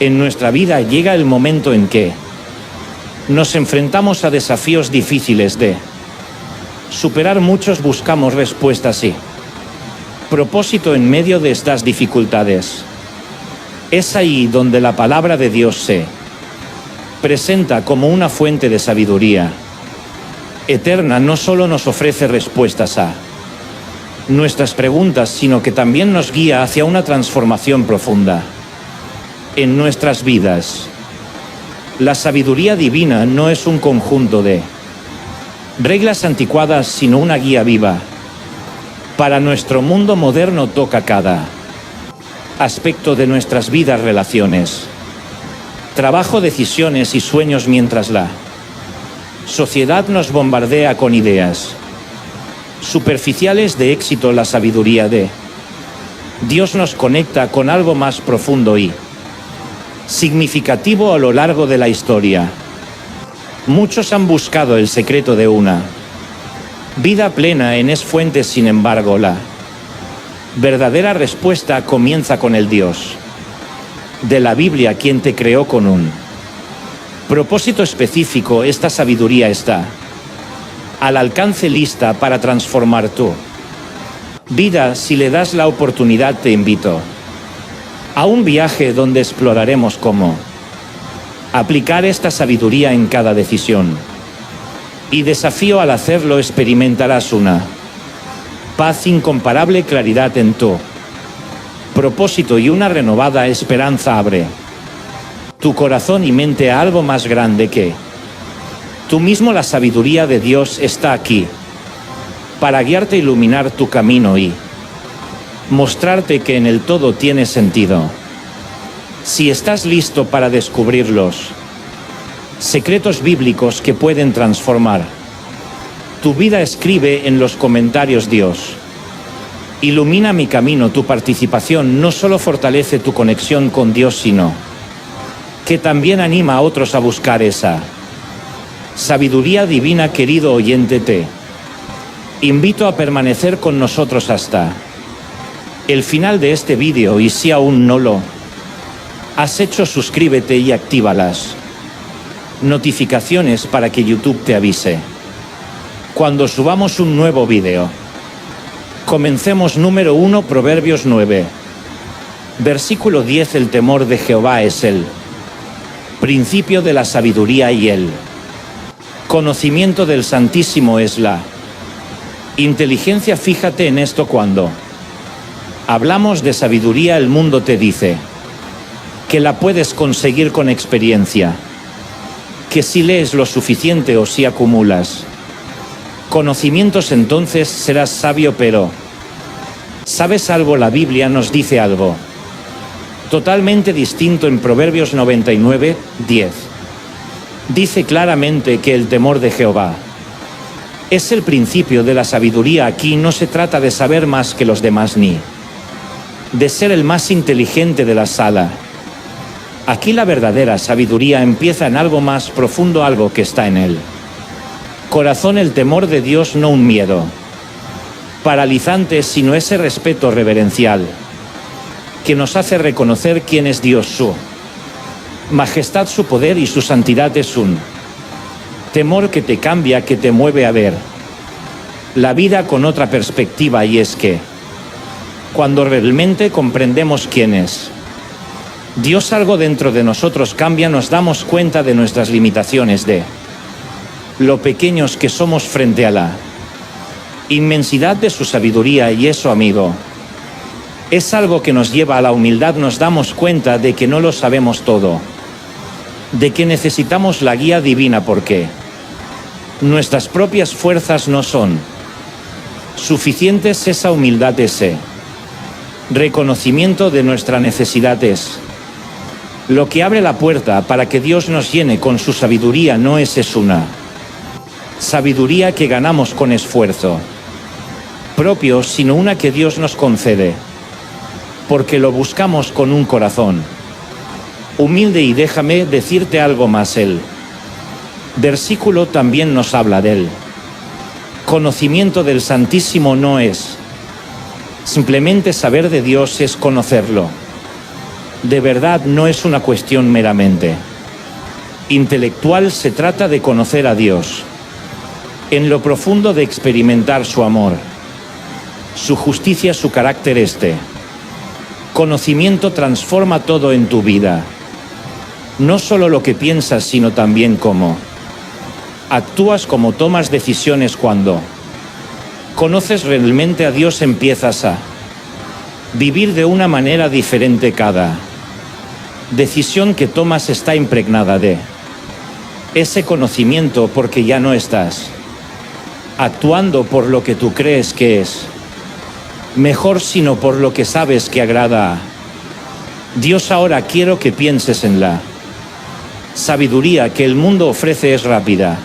En nuestra vida llega el momento en que nos enfrentamos a desafíos difíciles de superar. Muchos buscamos respuestas y propósito en medio de estas dificultades. Es ahí donde la palabra de Dios se presenta como una fuente de sabiduría eterna. No solo nos ofrece respuestas a nuestras preguntas, sino que también nos guía hacia una transformación profunda en nuestras vidas. La sabiduría divina no es un conjunto de reglas anticuadas, sino una guía viva. Para nuestro mundo moderno toca cada aspecto de nuestras vidas, relaciones, trabajo, decisiones y sueños. Mientras la sociedad nos bombardea con ideas superficiales de éxito, la sabiduría de Dios nos conecta con algo más profundo y significativo a lo largo de la historia. Muchos han buscado el secreto de una vida plena en fuentes. Sin embargo, la verdadera respuesta comienza con el Dios de la Biblia, quien te creó con un propósito específico. Esta sabiduría está al alcance, lista para transformar tu vida. Si le das la oportunidad, te invito a un viaje donde exploraremos cómo aplicar esta sabiduría en cada decisión y desafío. Al hacerlo, experimentarás una paz incomparable, claridad en tu propósito y una renovada esperanza. Abre tu corazón y mente a algo más grande que tú mismo. La sabiduría de Dios está aquí para guiarte, iluminar tu camino y mostrarte que en el todo tiene sentido. Si estás listo para descubrir los secretos bíblicos que pueden transformar tu vida, escribe en los comentarios: Dios ilumina mi camino. Tu participación no solo fortalece tu conexión con Dios, sino que también anima a otros a buscar esa sabiduría divina. Querido oyente, te invito a permanecer con nosotros hasta el final de este vídeo, y si aún no lo has hecho, suscríbete y activa las notificaciones para que YouTube te avise cuando subamos un nuevo vídeo. Comencemos. Número 1, Proverbios 9, versículo 10. El temor de Jehová es el principio de la sabiduría, y el conocimiento del Santísimo es la inteligencia. Fíjate en esto: cuando hablamos de sabiduría, el mundo te dice que la puedes conseguir con experiencia, que si lees lo suficiente o si acumulas conocimientos entonces serás sabio. Pero ¿sabes algo? La Biblia nos dice algo totalmente distinto. En Proverbios 99, 10 dice claramente que el temor de Jehová es el principio de la sabiduría. Aquí no se trata de saber más que los demás ni de ser el más inteligente de la sala. Aquí la verdadera sabiduría empieza en algo más profundo, algo que está en el corazón. El temor de Dios, no un miedo paralizante, sino ese respeto reverencial que nos hace reconocer quién es Dios, su majestad, su poder y su santidad. Es un temor que te cambia, que te mueve a ver la vida con otra perspectiva. Y es que cuando realmente comprendemos quién es Dios, algo dentro de nosotros cambia. Nos damos cuenta de nuestras limitaciones, de lo pequeños que somos frente a la inmensidad de su sabiduría. Y eso, amigo, es algo que nos lleva a la humildad. Nos damos cuenta de que no lo sabemos todo, de que necesitamos la guía divina, porque nuestras propias fuerzas no son suficientes. Esa humildad, ese reconocimiento de nuestra necesidad es lo que abre la puerta para que Dios nos llene con su sabiduría. No es una sabiduría que ganamos con esfuerzo propio, sino una que Dios nos concede porque lo buscamos con un corazón humilde. Y déjame decirte algo más: el versículo también nos habla del conocimiento del Santísimo. No es simplemente saber de Dios, es conocerlo. De verdad no es una cuestión meramente intelectual, se trata de conocer a Dios, en lo profundo de experimentar su amor, su justicia, su carácter. Este conocimiento transforma todo en tu vida, no solo lo que piensas, sino también cómo actúas, cómo tomas decisiones. Cuando conoces realmente a Dios, empiezas a vivir de una manera diferente. Cada decisión que tomas está impregnada de ese conocimiento, porque ya no estás actuando por lo que tú crees que es mejor, sino por lo que sabes que agrada a Dios. Ahora quiero que pienses en la sabiduría que el mundo ofrece. Es rápida,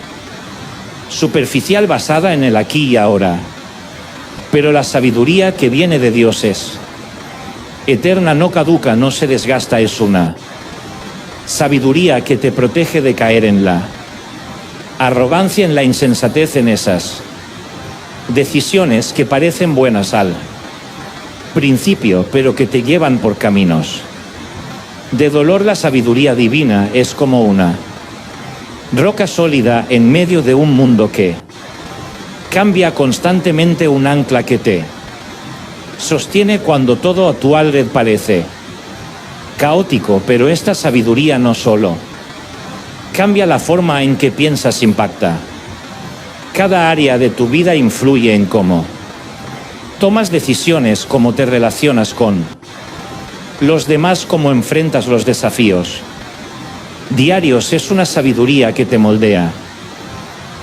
superficial, basada en el aquí y ahora, pero la sabiduría que viene de Dios es eterna, no caduca, no se desgasta. Es una sabiduría que te protege de caer en la arrogancia, en la insensatez, en esas decisiones que parecen buenas al principio, pero que te llevan por caminos de dolor. La sabiduría divina es como una roca sólida en medio de un mundo que cambia constantemente, un ancla que te sostiene cuando todo a tu alrededor parece caótico. Pero esta sabiduría no solo cambia la forma en que piensas, impacta cada área de tu vida, influye en cómo tomas decisiones, cómo te relacionas con los demás, cómo enfrentas los desafíos diarios. Es una sabiduría que te moldea,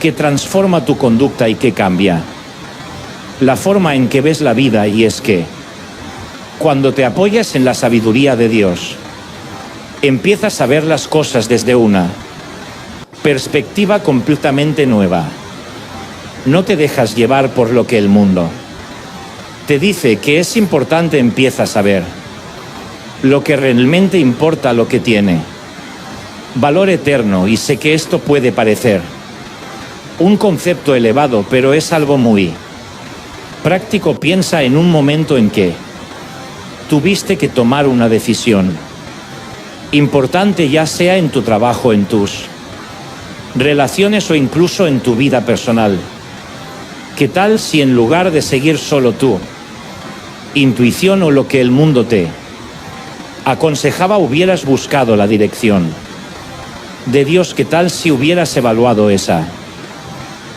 que transforma tu conducta y que cambia la forma en que ves la vida. Y es que cuando te apoyas en la sabiduría de Dios, empiezas a ver las cosas desde una perspectiva completamente nueva. No te dejas llevar por lo que el mundo te dice que es importante, empiezas a ver lo que realmente importa, lo que tiene valor eterno. Y sé que esto puede parecer un concepto elevado, pero es algo muy práctico. Piensa en un momento en que tuviste que tomar una decisión importante, ya sea en tu trabajo, en tus relaciones o incluso en tu vida personal. ¿Qué tal si en lugar de seguir solo tu intuición o lo que el mundo te aconsejaba, hubieras buscado la dirección de Dios? ¿Qué tal si hubieras evaluado esa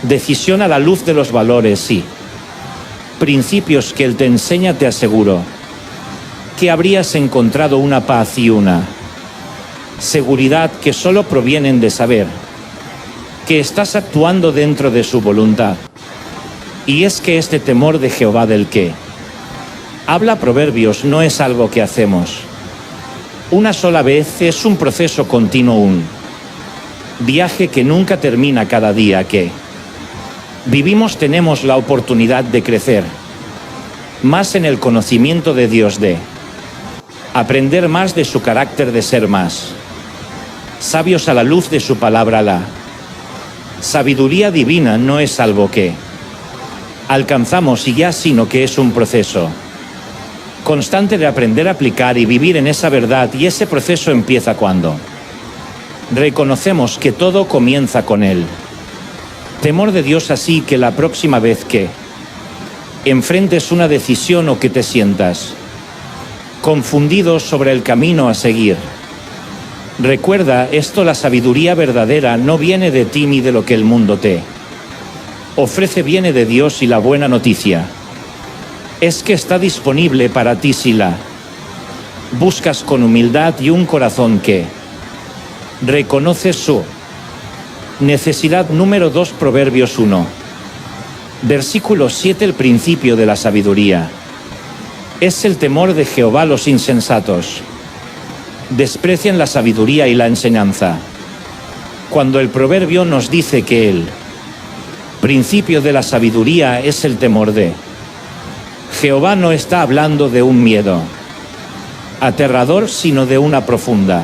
decisión a la luz de los valores y principios que Él te enseña? Te aseguro que habrías encontrado una paz y una seguridad que solo provienen de saber que estás actuando dentro de su voluntad. Y es que este temor de Jehová del que habla Proverbios no es algo que hacemos una sola vez, es un proceso continuo, un viaje que nunca termina. Cada día que vivimos tenemos la oportunidad de crecer más en el conocimiento de Dios, de aprender más de su carácter, de ser más sabios a la luz de su palabra. La sabiduría divina no es algo que alcanzamos y ya, sino que es un proceso constante de aprender a aplicar y vivir en esa verdad. Y ese proceso empieza cuando reconocemos que todo comienza con Él. Temor de Dios. Así que la próxima vez que enfrentes una decisión o que te sientas confundido sobre el camino a seguir, recuerda esto: la sabiduría verdadera no viene de ti ni de lo que el mundo te ofrece, viene de Dios. Y la buena noticia es que está disponible para ti si la buscas con humildad y un corazón que reconoce su necesidad. Número 2, Proverbios 1, versículo 7. El principio de la sabiduría es el temor de Jehová. Los insensatos desprecian la sabiduría y la enseñanza. Cuando el proverbio nos dice que el principio de la sabiduría es el temor de Jehová, no está hablando de un miedo aterrador, sino de una profunda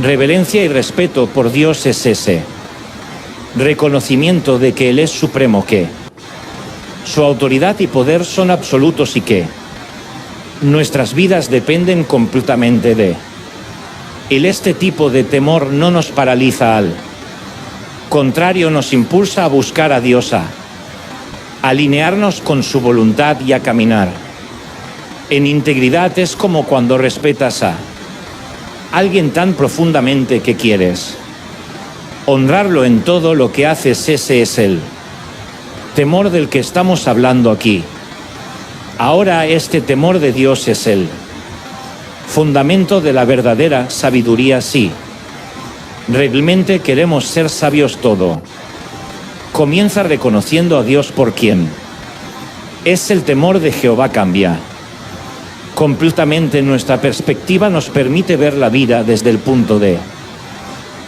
reverencia y respeto por Dios. Es ese reconocimiento de que Él es supremo, que su autoridad y poder son absolutos y que Nuestras vidas dependen completamente de Él. Este tipo de temor no nos paraliza, al contrario, nos impulsa a buscar a Dios, a alinearnos con su voluntad y a caminar en integridad. Es como cuando respetas a alguien tan profundamente que quieres honrarlo en todo lo que haces. Ese es el temor del que estamos hablando aquí. Ahora, este temor de Dios es el fundamento de la verdadera sabiduría. Si realmente queremos ser sabios, todo comienza reconociendo a Dios por quien es. El temor de Jehová cambia completamente nuestra perspectiva, nos permite ver la vida desde el punto de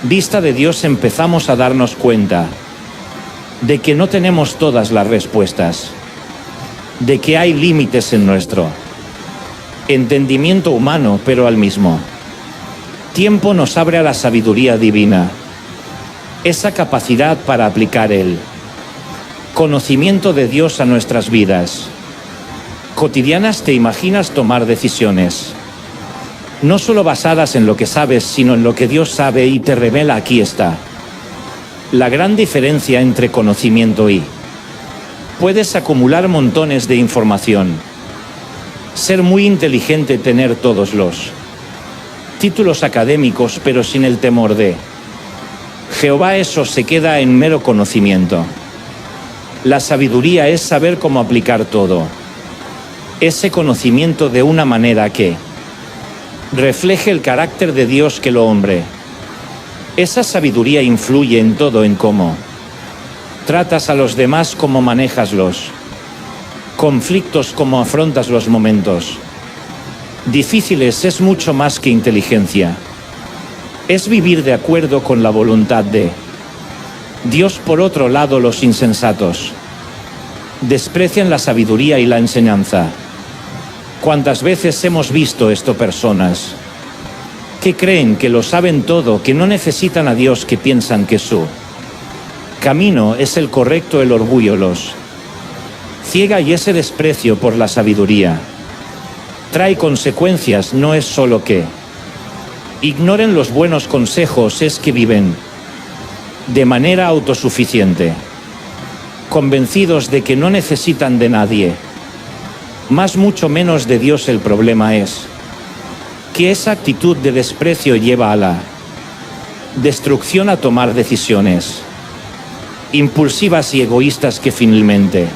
vista de Dios. Empezamos a darnos cuenta de que no tenemos todas las respuestas, de que hay límites en nuestro entendimiento humano, pero al mismo tiempo nos abre a la sabiduría divina, esa capacidad para aplicar el conocimiento de Dios a nuestras vidas cotidianas. Te imaginas tomar decisiones no solo basadas en lo que sabes, sino en lo que Dios sabe y te revela. Aquí está la gran diferencia entre conocimiento y puedes acumular montones de información, ser muy inteligente, tener todos los títulos académicos, pero sin el temor de Jehová, eso se queda en mero conocimiento. La sabiduría es saber cómo aplicar todo ese conocimiento de una manera que refleje el carácter de Dios que lo hombre. Esa sabiduría influye en todo, en cómo tratas a los demás, cómo manejas los conflictos, cómo afrontas los momentos difíciles. Es mucho más que inteligencia. Es vivir de acuerdo con la voluntad de Dios. Por otro lado, los insensatos desprecian la sabiduría y la enseñanza. ¿Cuántas veces hemos visto esto? Personas que creen que lo saben todo, que no necesitan a Dios, que piensan que su camino es el correcto. El orgullo los ciega y ese desprecio por la sabiduría trae consecuencias. No es solo que ignoren los buenos consejos, es que viven de manera autosuficiente, convencidos de que no necesitan de nadie, más mucho menos de Dios. El problema es que esa actitud de desprecio lleva a la destrucción, a tomar decisiones impulsivas y egoístas que finalmente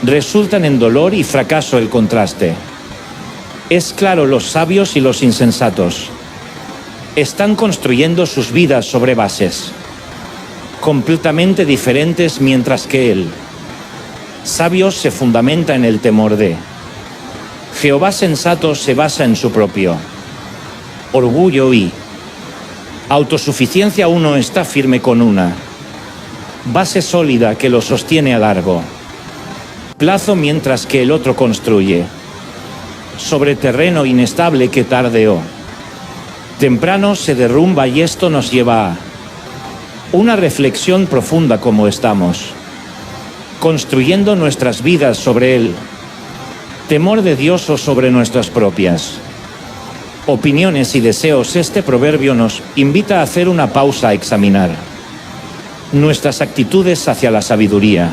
resultan en dolor y fracaso. El contraste es claro. Los sabios y los insensatos están construyendo sus vidas sobre bases completamente diferentes, mientras que el sabio se fundamenta en el temor de Jehová. Sensato se basa en su propio orgullo y autosuficiencia. Uno está firme con una base sólida que lo sostiene a largo plazo, mientras que el otro construye sobre terreno inestable que tarde o temprano se derrumba. Y esto nos lleva a una reflexión profunda: cómo estamos construyendo nuestras vidas, sobre el temor de Dios o sobre nuestras propias opiniones y deseos. Este proverbio nos invita a hacer una pausa, a examinar nuestras actitudes hacia la sabiduría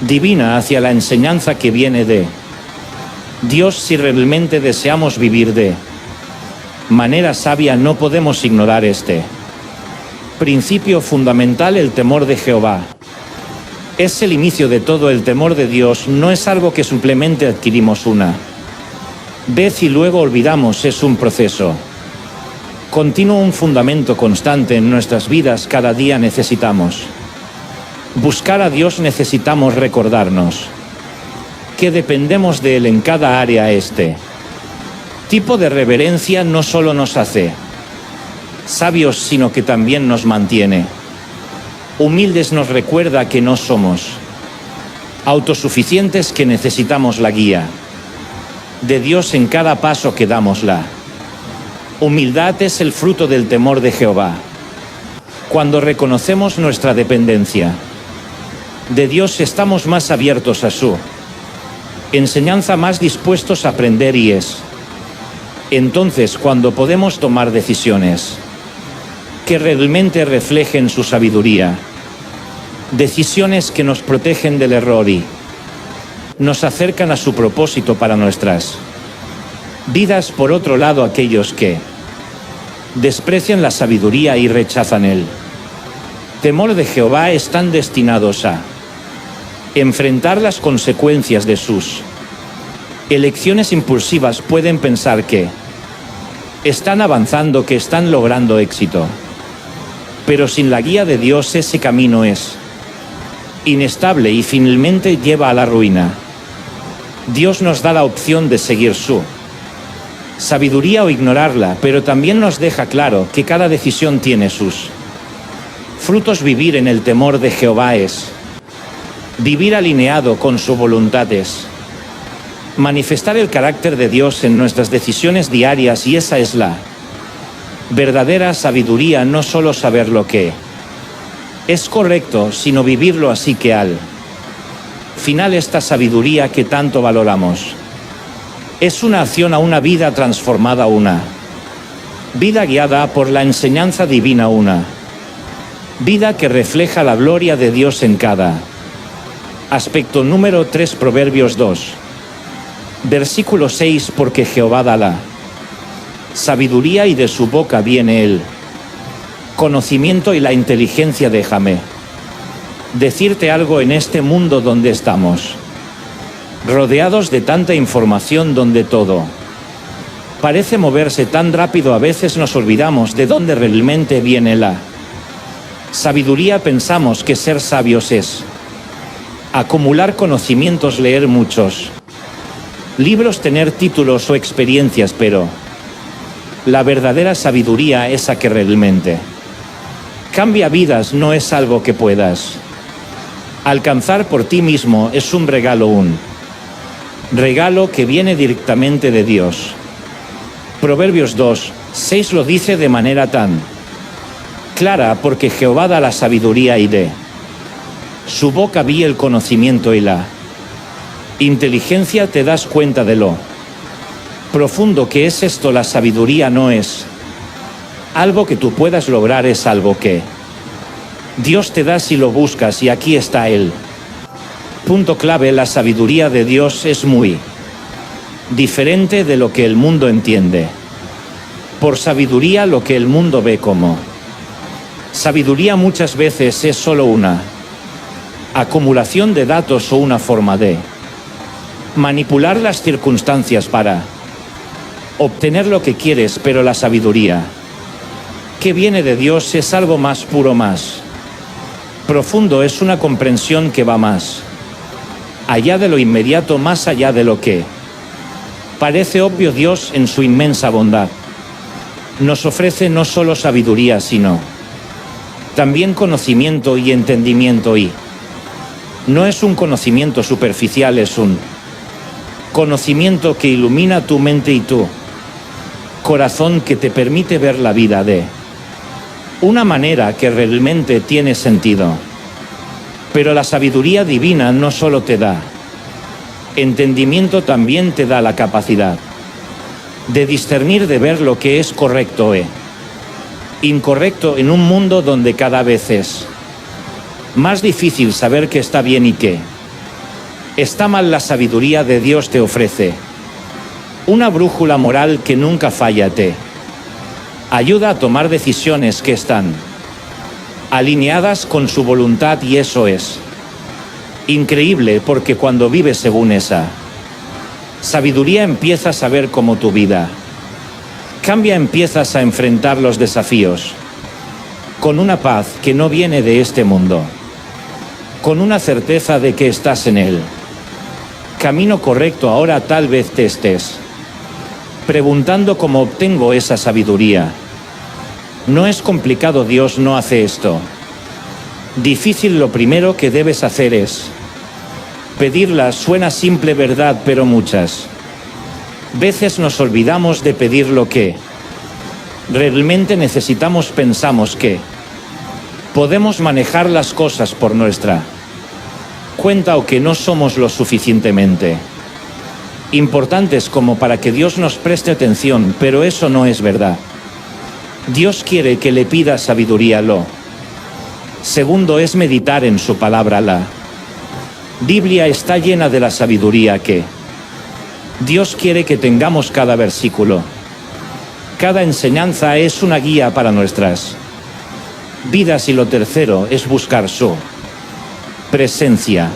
divina, hacia la enseñanza que viene de Dios. Si realmente deseamos vivir de manera sabia, no podemos ignorar este principio fundamental. El temor de Jehová es el inicio de todo. El temor de Dios no es algo que simplemente adquirimos una vez y luego olvidamos. Es un proceso continuo, un fundamento constante en nuestras vidas. Cada día necesitamos buscar a Dios, necesitamos recordarnos que dependemos de Él en cada área. Este tipo de reverencia no solo nos hace sabios, sino que también nos mantiene humildes. Nos recuerda que no somos autosuficientes, que necesitamos la guía de Dios en cada paso que damos. La humildad es el fruto del temor de Jehová. Cuando reconocemos nuestra dependencia de Dios, estamos más abiertos a su enseñanza más dispuestos a aprender y es entonces cuando podemos tomar decisiones que realmente reflejen su sabiduría, decisiones que nos protegen del error y nos acercan a su propósito para nuestras vidas. Por otro lado, aquellos que desprecian la sabiduría y rechazan el temor de Jehová están destinados a enfrentar las consecuencias de sus elecciones impulsivas. Pueden pensar que están avanzando, que están logrando éxito, pero sin la guía de Dios ese camino es inestable y finalmente lleva a la ruina. Dios nos da la opción de seguir su sabiduría o ignorarla, pero también nos deja claro que cada decisión tiene sus frutos. Vivir en el temor de Jehová es vivir alineado con su voluntad, es manifestar el carácter de Dios en nuestras decisiones diarias, y esa es la verdadera sabiduría, no solo saber lo que es correcto, sino vivirlo. Así que al final esta sabiduría que tanto valoramos es una acción a una vida transformada, una vida guiada por la enseñanza divina, una vida que refleja la gloria de Dios en cada aspecto. Número 3, Proverbios 2, versículo 6, porque Jehová da la sabiduría y de su boca viene el conocimiento y la inteligencia. Déjame decirte algo: en este mundo donde estamos rodeados de tanta información, donde todo parece moverse tan rápido, a veces nos olvidamos de dónde realmente viene la sabiduría. Pensamos que ser sabios es acumular conocimientos, leer muchos libros, tener títulos o experiencias, pero la verdadera sabiduría, esa que realmente cambia vidas, no es algo que puedas alcanzar por ti mismo, es un regalo que viene directamente de Dios. Proverbios 2, 6 lo dice de manera tan clara: porque Jehová da la sabiduría y de su boca vi el conocimiento y la inteligencia. Te das cuenta de lo profundo que es esto. La sabiduría no es algo que tú puedas lograr, es algo que Dios te da si lo buscas, y aquí está el punto clave: la sabiduría de Dios es muy diferente de lo que el mundo entiende. Por sabiduría, lo que el mundo ve como sabiduría muchas veces es solo una acumulación de datos o una forma de manipular las circunstancias para obtener lo que quieres, pero la sabiduría que viene de Dios es algo más puro, más profundo, es una comprensión que va más allá de lo inmediato, más allá de lo que parece obvio. Dios, en su inmensa bondad, nos ofrece no solo sabiduría, sino también conocimiento y entendimiento, y no es un conocimiento superficial, es un conocimiento que ilumina tu mente y tu corazón, que te permite ver la vida de una manera que realmente tiene sentido. Pero la sabiduría divina no solo te da entendimiento, también te da la capacidad de discernir, de ver lo que es correcto e incorrecto en un mundo donde cada vez es más difícil saber qué está bien y qué está mal. La sabiduría de Dios te ofrece una brújula moral que nunca falla, te ayuda a tomar decisiones que están alineadas con su voluntad, y eso es increíble, porque cuando vives según esa sabiduría empiezas a ver cómo tu vida cambia, empiezas a enfrentar los desafíos con una paz que no viene de este mundo, con una certeza de que estás en el camino correcto. Ahora tal vez te estés preguntando cómo obtengo esa sabiduría. No es complicado, Dios no hace esto difícil. Lo primero que debes hacer es pedirla. Suena simple, ¿verdad? Pero muchas veces nos olvidamos de pedir lo que realmente necesitamos. Pensamos que podemos manejar las cosas por nuestra cuenta o que no somos lo suficientemente importantes como para que Dios nos preste atención, pero eso no es verdad. Dios quiere que le pidas sabiduría. Lo segundo es meditar en su palabra. La Biblia está llena de la sabiduría que Dios quiere que tengamos. Cada versículo, cada enseñanza es una guía para nuestras vidas. Y lo tercero es buscar su presencia.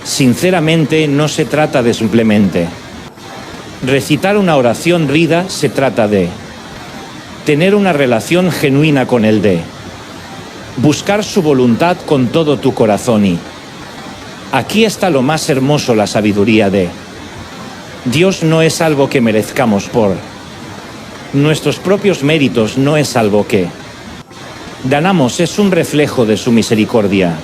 Sinceramente, no se trata de simplemente recitar una oración rida, se trata de tener una relación genuina con Él, de buscar su voluntad con todo tu corazón. Y aquí está lo más hermoso: la sabiduría de Dios no es algo que merezcamos por nuestros propios méritos, no es algo que ganamos, es un reflejo de su misericordia.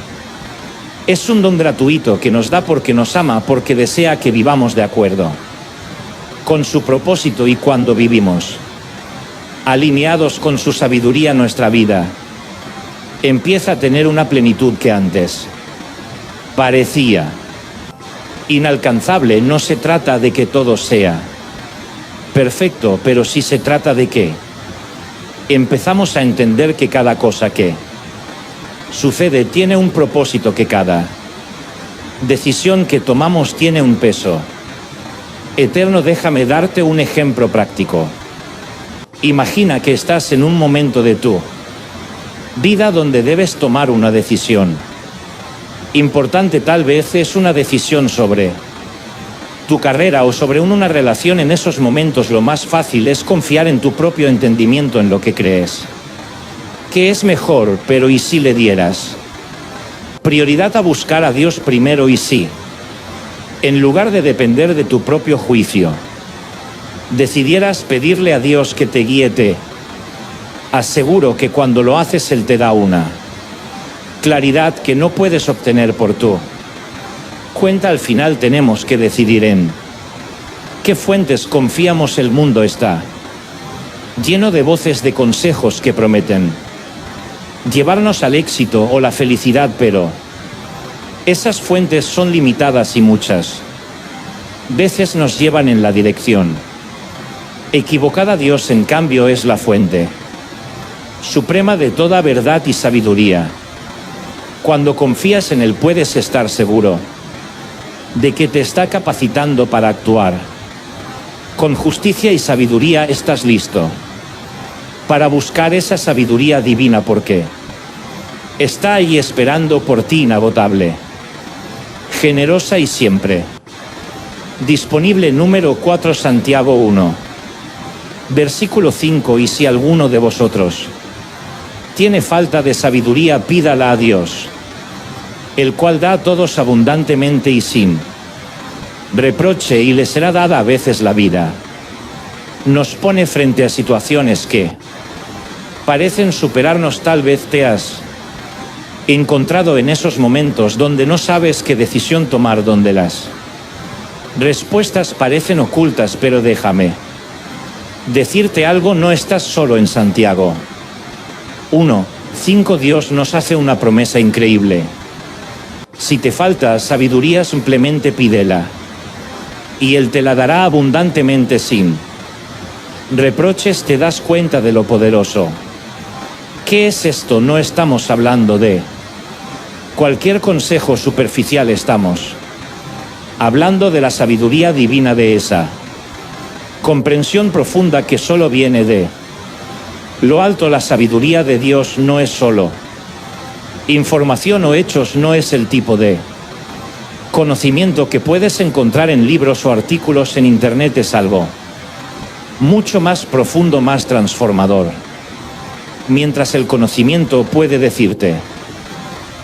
Es un don gratuito que nos da porque nos ama, porque desea que vivamos de acuerdo con su propósito. Y cuando vivimos alineados con su sabiduría, nuestra vida empieza a tener una plenitud que antes parecía inalcanzable. No se trata de que todo sea perfecto, pero sí se trata de que empezamos a entender que cada cosa que sucede tiene un propósito, que cada decisión que tomamos tiene un peso eterno. Déjame darte un ejemplo práctico. Imagina que estás en un momento de tu vida donde debes tomar una decisión importante. Tal vez es una decisión sobre tu carrera o sobre una relación. En esos momentos lo más fácil es confiar en tu propio entendimiento, en lo que crees que es mejor. Pero ¿y si le dieras prioridad a buscar a Dios primero? Y si, en lugar de depender de tu propio juicio, decidieras pedirle a Dios que te guíe, te aseguro que cuando lo haces Él te da una claridad que no puedes obtener por tu cuenta. Al final tenemos que decidir en qué fuentes confiamos. El mundo está lleno de voces de consejos que prometen llevarnos al éxito o la felicidad, pero esas fuentes son limitadas y muchas veces nos llevan en la dirección equivocada. Dios, en cambio, es la fuente suprema de toda verdad y sabiduría. Cuando confías en Él, puedes estar seguro de que te está capacitando para actuar con justicia y sabiduría. Estás listo para buscar esa sabiduría divina, porque está ahí esperando por ti, inagotable, generosa y siempre disponible. Número 4, Santiago 1, versículo 5. Y si alguno de vosotros tiene falta de sabiduría, pídala a Dios, el cual da a todos abundantemente y sin reproche, y le será dada. A veces la vida nos pone frente a situaciones que parecen superarnos. Tal vez te has encontrado en esos momentos donde no sabes qué decisión tomar, donde las respuestas parecen ocultas, pero déjame decirte algo: no estás solo. En Santiago 1:5 Dios nos hace una promesa increíble. Si te falta sabiduría, simplemente pídela y Él te la dará abundantemente sin reproches. ¿Te das cuenta de lo poderoso que es esto? No estamos hablando de cualquier consejo superficial, estamos hablando de la sabiduría divina, de esa comprensión profunda que solo viene de lo alto. La sabiduría de Dios no es solo información o hechos, no es el tipo de conocimiento que puedes encontrar en libros o artículos en internet. Es algo mucho más profundo, más transformador. Mientras el conocimiento puede decirte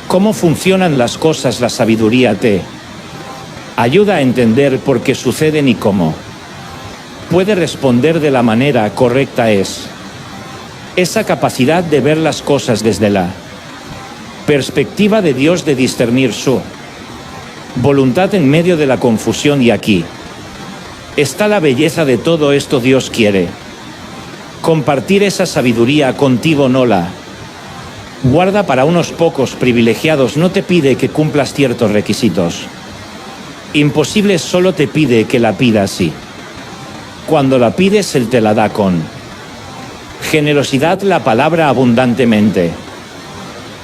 cómo funcionan las cosas, la sabiduría te ayuda a entender por qué suceden y cómo puede responder de la manera correcta. Es esa capacidad de ver las cosas desde la perspectiva de Dios, de discernir su voluntad en medio de la confusión. Y aquí está la belleza de todo esto. Dios quiere compartir esa sabiduría contigo, no la guarda para unos pocos privilegiados. No te pide que cumplas ciertos requisitos Imposible solo te pide que la pidas sí. Cuando la pides, Él te la da con generosidad, la palabra abundantemente.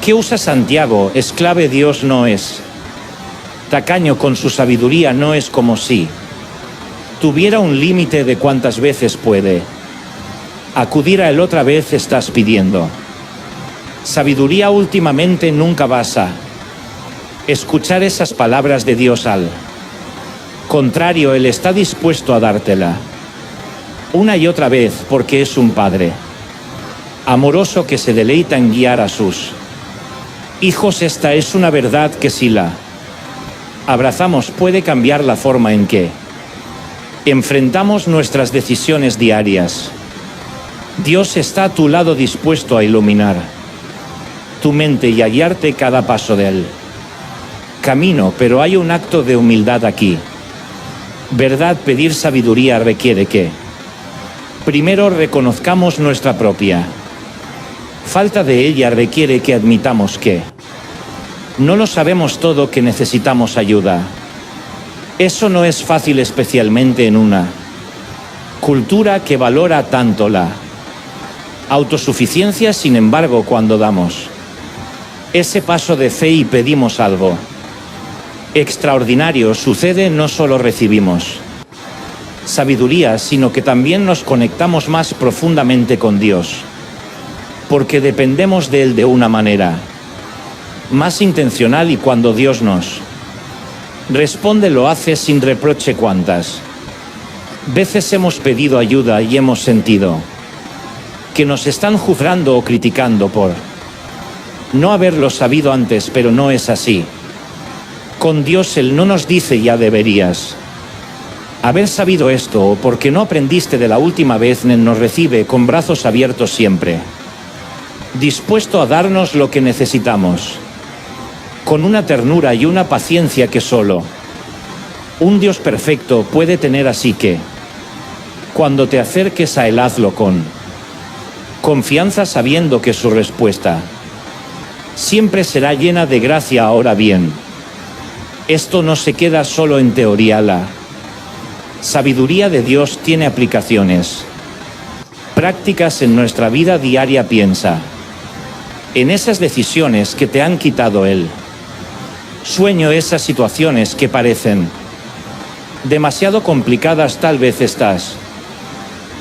¿Qué usa Santiago? Esclave Dios no es. Tacaño con su sabiduría no es como si tuviera un límite de cuántas veces puede acudir a Él otra vez estás pidiendo. Sabiduría últimamente nunca vas a escuchar esas palabras de Dios al contrario, Él está dispuesto a dártela una y otra vez porque es un Padre amoroso que se deleita en guiar a sus hijos. Esta es una verdad que si la abrazamos puede cambiar la forma en que enfrentamos nuestras decisiones diarias. Dios está a tu lado dispuesto a iluminar tu mente y a guiarte cada paso del camino, pero hay un acto de humildad aquí. ¿Verdad? Pedir sabiduría requiere que primero reconozcamos nuestra propia falta de ella, requiere que admitamos que no lo sabemos todo, que necesitamos ayuda. Eso no es fácil, especialmente en una cultura que valora tanto la autosuficiencia. Sin embargo, cuando damos ese paso de fe y pedimos algo extraordinario, sucede. No solo recibimos sabiduría, sino que también nos conectamos más profundamente con Dios, porque dependemos de Él de una manera más intencional, y cuando Dios nos responde lo hace sin reproche. ¿Cuántas veces hemos pedido ayuda y hemos sentido que nos están juzgando o criticando por no haberlo sabido antes? Pero no es así. Con Dios Él no nos dice ya deberías haber sabido esto, o porque no aprendiste de la última vez. Él nos recibe con brazos abiertos siempre, dispuesto a darnos lo que necesitamos, con una ternura y una paciencia que solo un Dios perfecto puede tener. Así que cuando te acerques a Él, hazlo con confianza, sabiendo que su respuesta siempre será llena de gracia. Ahora bien, esto no se queda solo en teoría. La sabiduría de Dios tiene aplicaciones prácticas en nuestra vida diaria. Piensa en esas decisiones que te han quitado el sueño, esas situaciones que parecen demasiado complicadas. Tal vez estás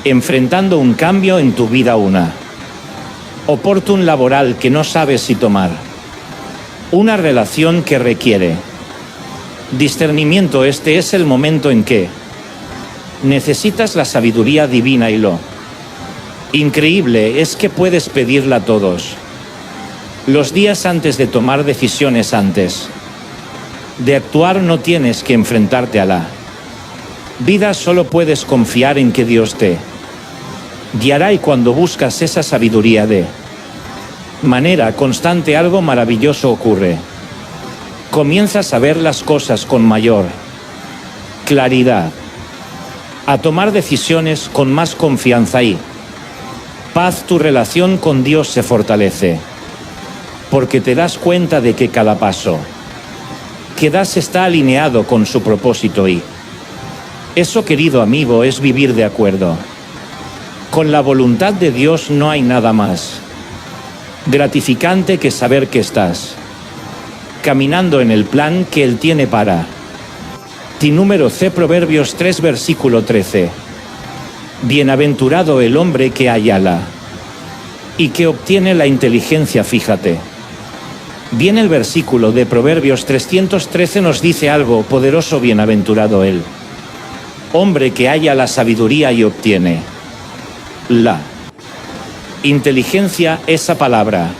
enfrentando un cambio en tu vida, una oportunidad laboral que no sabes si tomar, una relación que requiere discernimiento. Este es el momento en que necesitas la sabiduría divina, y lo increíble es que puedes pedirla todos los días antes de tomar decisiones. Antes de actuar no tienes que enfrentarte a la vida, solo puedes confiar en que Dios te guiará, y cuando buscas esa sabiduría de manera constante, algo maravilloso ocurre. Comienzas a ver las cosas con mayor claridad, a tomar decisiones con más confianza y paz. Tu relación con Dios se fortalece, porque te das cuenta de que cada paso que das está alineado con su propósito, y eso, querido amigo, es vivir de acuerdo con la voluntad de Dios. No hay nada más gratificante que saber que estás caminando en el plan que Él tiene para ti. Número C, Proverbios 3, versículo 13. Bienaventurado el hombre que halla la y que obtiene la inteligencia. Fíjate bien, el versículo de Proverbios 313 nos dice algo poderoso. Bienaventurado el hombre que halla la sabiduría y obtiene la inteligencia. Esa palabra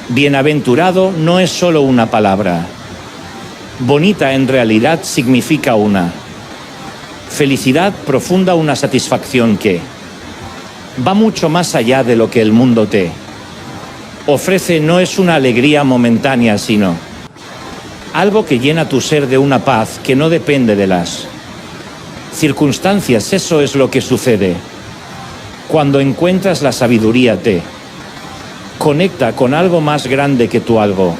bienaventurado no es solo una palabra bonita, en realidad significa una felicidad profunda, una satisfacción que va mucho más allá de lo que el mundo te ofrece. No es una alegría momentánea, sino algo que llena tu ser de una paz que no depende de las circunstancias. Eso es lo que sucede cuando encuentras la sabiduría. Te conecta con algo más grande que tú, algo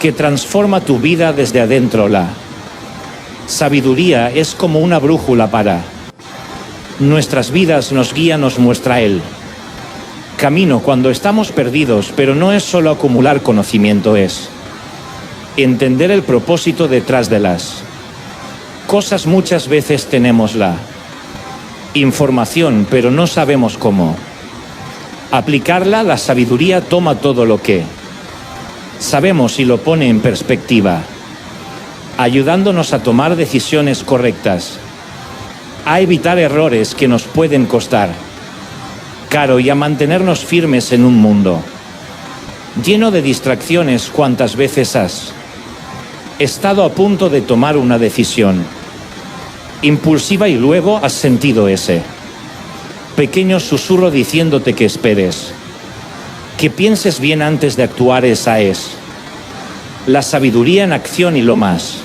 que transforma tu vida desde adentro. La Sabiduría es como una brújula para nuestras vidas, nos guía, nos muestra el camino cuando estamos perdidos, pero no es solo acumular conocimiento, es entender el propósito detrás de las cosas. Muchas veces tenemos la información, pero no sabemos cómo aplicarla. La sabiduría toma todo lo que sabemos y lo pone en perspectiva, ayudándonos a tomar decisiones correctas, a evitar errores que nos pueden costar caro y a mantenernos firmes en un mundo lleno de distracciones. ¿Cuántas veces has estado a punto de tomar una decisión impulsiva y luego has sentido ese pequeño susurro diciéndote que esperes, que pienses bien antes de actuar? Esa es la sabiduría en acción, y lo más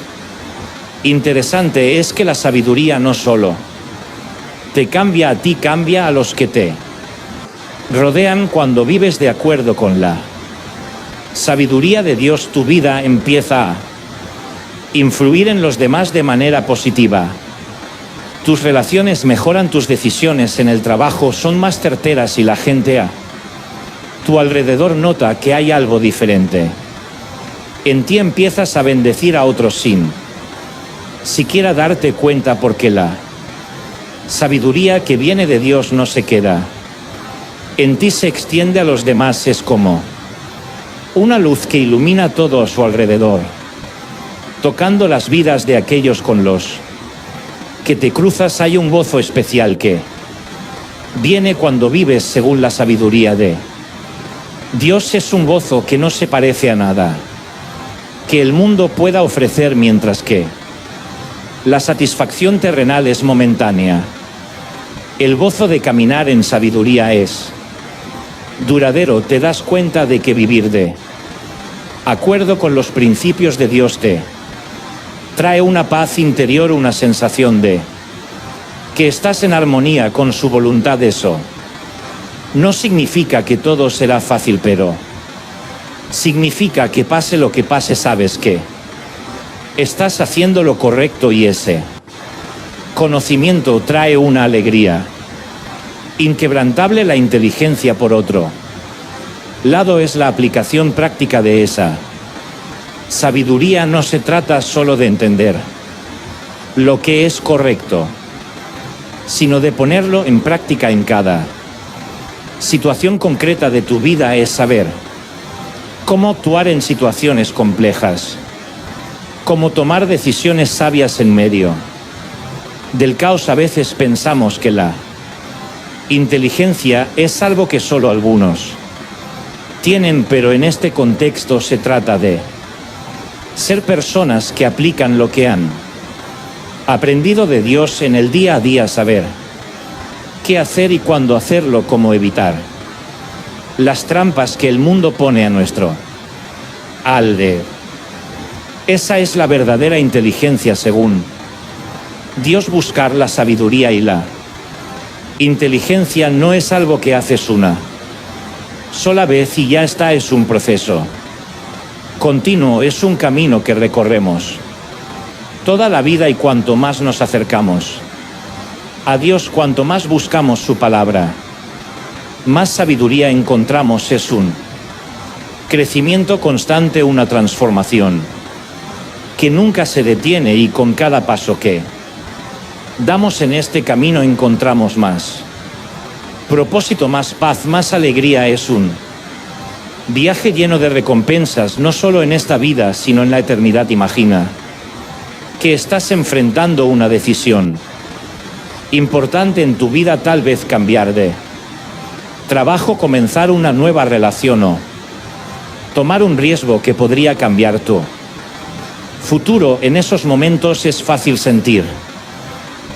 interesante es que la sabiduría no solo te cambia a ti, cambia a los que te rodean. Cuando vives de acuerdo con la sabiduría de Dios, tu vida empieza a influir en los demás de manera positiva. Tus relaciones mejoran, tus decisiones en el trabajo son más certeras y la gente a tu alrededor nota que hay algo diferente en ti. Empiezas a bendecir a otros sin siquiera darte cuenta, porque la sabiduría que viene de Dios no se queda en ti, se extiende a los demás. Es como una luz que ilumina todo a su alrededor, tocando las vidas de aquellos con los que te cruzas. Hay un gozo especial que viene cuando vives según la sabiduría de Dios. Es un gozo que no se parece a nada que el mundo pueda ofrecer, mientras que la satisfacción terrenal es momentánea. El gozo de caminar en sabiduría es duradero. Te das cuenta de que vivir de acuerdo con los principios de Dios te trae una paz interior, una sensación de que estás en armonía con su voluntad. Eso no significa que todo será fácil, pero significa que pase lo que pase, sabes que estás haciendo lo correcto, y ese conocimiento trae una alegría inquebrantable. La inteligencia, por otro lado, es la aplicación práctica de esa sabiduría. No se trata solo de entender lo que es correcto, sino de ponerlo en práctica en cada situación concreta de tu vida. Es saber cómo actuar en situaciones complejas, cómo tomar decisiones sabias en medio del caos. A veces pensamos que la inteligencia es algo que solo algunos tienen, pero en este contexto se trata de ser personas que aplican lo que han aprendido de Dios en el día a día, saber qué hacer y cuándo hacerlo, cómo evitar las trampas que el mundo pone a nuestro alde. Esa es la verdadera inteligencia según Dios. Buscar la sabiduría y la inteligencia no es algo que haces una sola vez y ya está. Es un proceso continuo, es un camino que recorremos toda la vida, y cuanto más nos acercamos a Dios, cuanto más buscamos su palabra, más sabiduría encontramos. Es un crecimiento constante, una transformación que nunca se detiene, y con cada paso que damos en este camino encontramos más propósito, más paz, más alegría. Es un viaje lleno de recompensas, no solo en esta vida, sino en la eternidad. Imagina que estás enfrentando una decisión importante en tu vida, tal vez cambiar de trabajo, comenzar una nueva relación o tomar un riesgo que podría cambiar tu futuro. En esos momentos es fácil sentir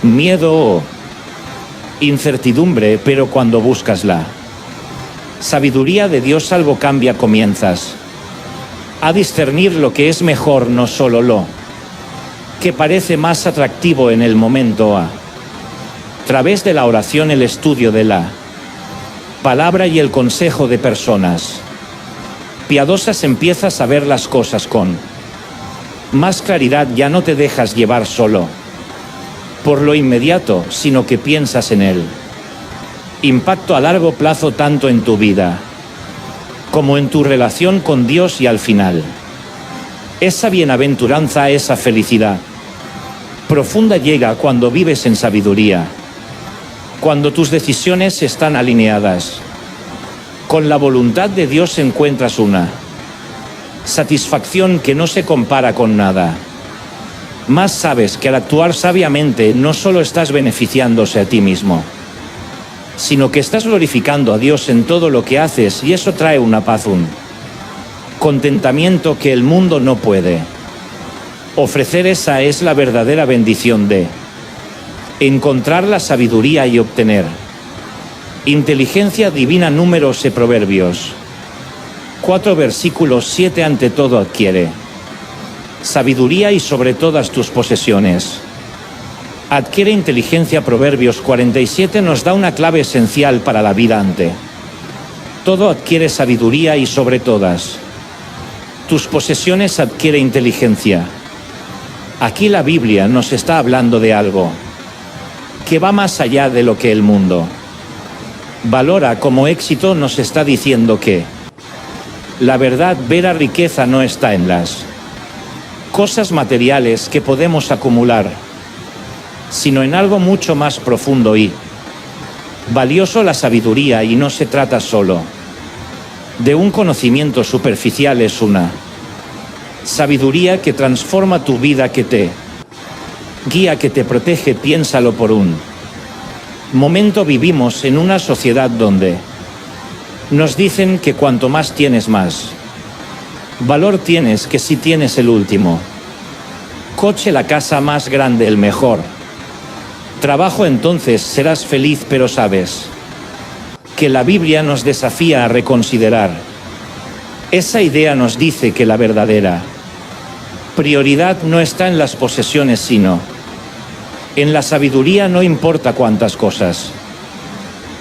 miedo o incertidumbre, pero cuando buscas la sabiduría de Dios, algo cambia. Comienzas a discernir lo que es mejor, no solo lo que parece más atractivo en el momento. A través de la oración, el estudio de la palabra y el consejo de personas piadosas, empiezas a ver las cosas con Más claridad, ya no te dejas llevar solo por lo inmediato, sino que piensas en él. Impacto a largo plazo tanto en tu vida como en tu relación con Dios y al final. Esa bienaventuranza, esa felicidad profunda llega cuando vives en sabiduría, cuando tus decisiones están alineadas. Con la voluntad de Dios encuentras una satisfacción que no se compara con nada. Más sabes que al actuar sabiamente no solo estás beneficiándose a ti mismo, sino que estás glorificando a Dios en todo lo que haces, y eso trae una paz, un contentamiento que el mundo no puede ofrecer. Esa es la verdadera bendición de encontrar la sabiduría y obtener inteligencia divina. Números y Proverbios 4 versículos 7. Ante todo adquiere sabiduría y sobre todas tus posesiones adquiere inteligencia. Proverbios 47 nos da una clave esencial para la vida. Ante todo adquiere sabiduría y sobre todas tus posesiones adquiere inteligencia. Aquí la Biblia nos está hablando de algo que va más allá de lo que el mundo valora como éxito. Nos está diciendo que la verdadera riqueza no está en las cosas materiales que podemos acumular, sino en algo mucho más profundo y valioso, la sabiduría. Y no se trata solo de un conocimiento superficial, es una sabiduría que transforma tu vida, que te guía, que te protege. Piénsalo por un momento. Vivimos en una sociedad donde nos dicen que cuanto más tienes, más valor tienes, que si tienes el último coche, la casa más grande, el mejor trabajo, entonces serás feliz. Pero sabes que la Biblia nos desafía a reconsiderar esa idea. Nos dice que la verdadera prioridad no está en las posesiones, sino en la sabiduría. No importa cuántas cosas